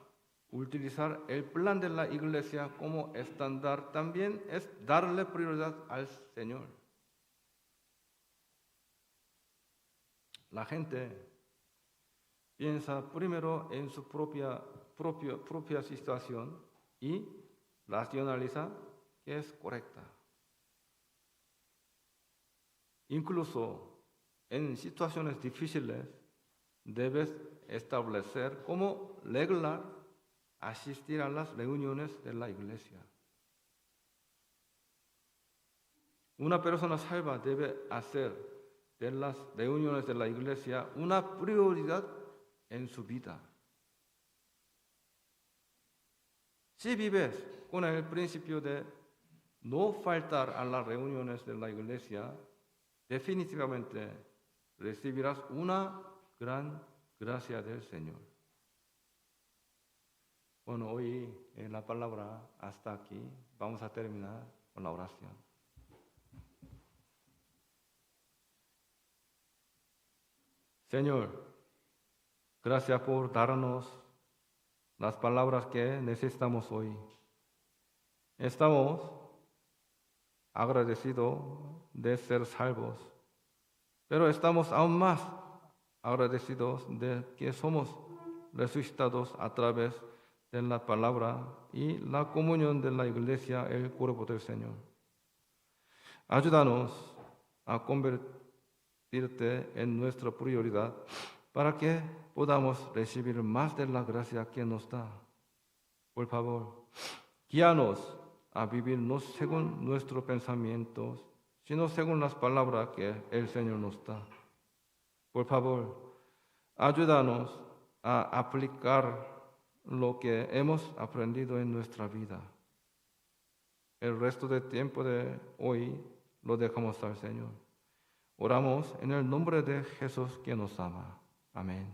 A: utilizar el plan de la iglesia como estándar también es darle prioridad al Señor. La gente piensa primero en su propia situación y racionaliza que es correcta. Incluso en situaciones difíciles debes establecer como regla asistir a las reuniones de la iglesia. Una persona salva debe hacer de las reuniones de la iglesia una prioridad en su vida. Si vives con el principio de no faltar a las reuniones de la iglesia, definitivamente recibirás una gran gracia del Señor. Bueno, hoy en la palabra hasta aquí. Vamos a terminar con la oración. Señor, gracias por darnos las palabras que necesitamos hoy. Estamos agradecidos de ser salvos, pero estamos aún más agradecidos de que somos resucitados a través de la palabra y la comunión de la iglesia, el cuerpo del Señor. Ayúdanos a convertirte en nuestra prioridad para que podamos recibir más de la gracia que nos da. Por favor, guíanos a vivir no según nuestros pensamientos, sino según las palabras que el Señor nos da. Por favor, ayúdanos a aplicar lo que hemos aprendido en nuestra vida. El resto del tiempo de hoy lo dejamos al Señor. Oramos en el nombre de Jesús que nos ama. Amén.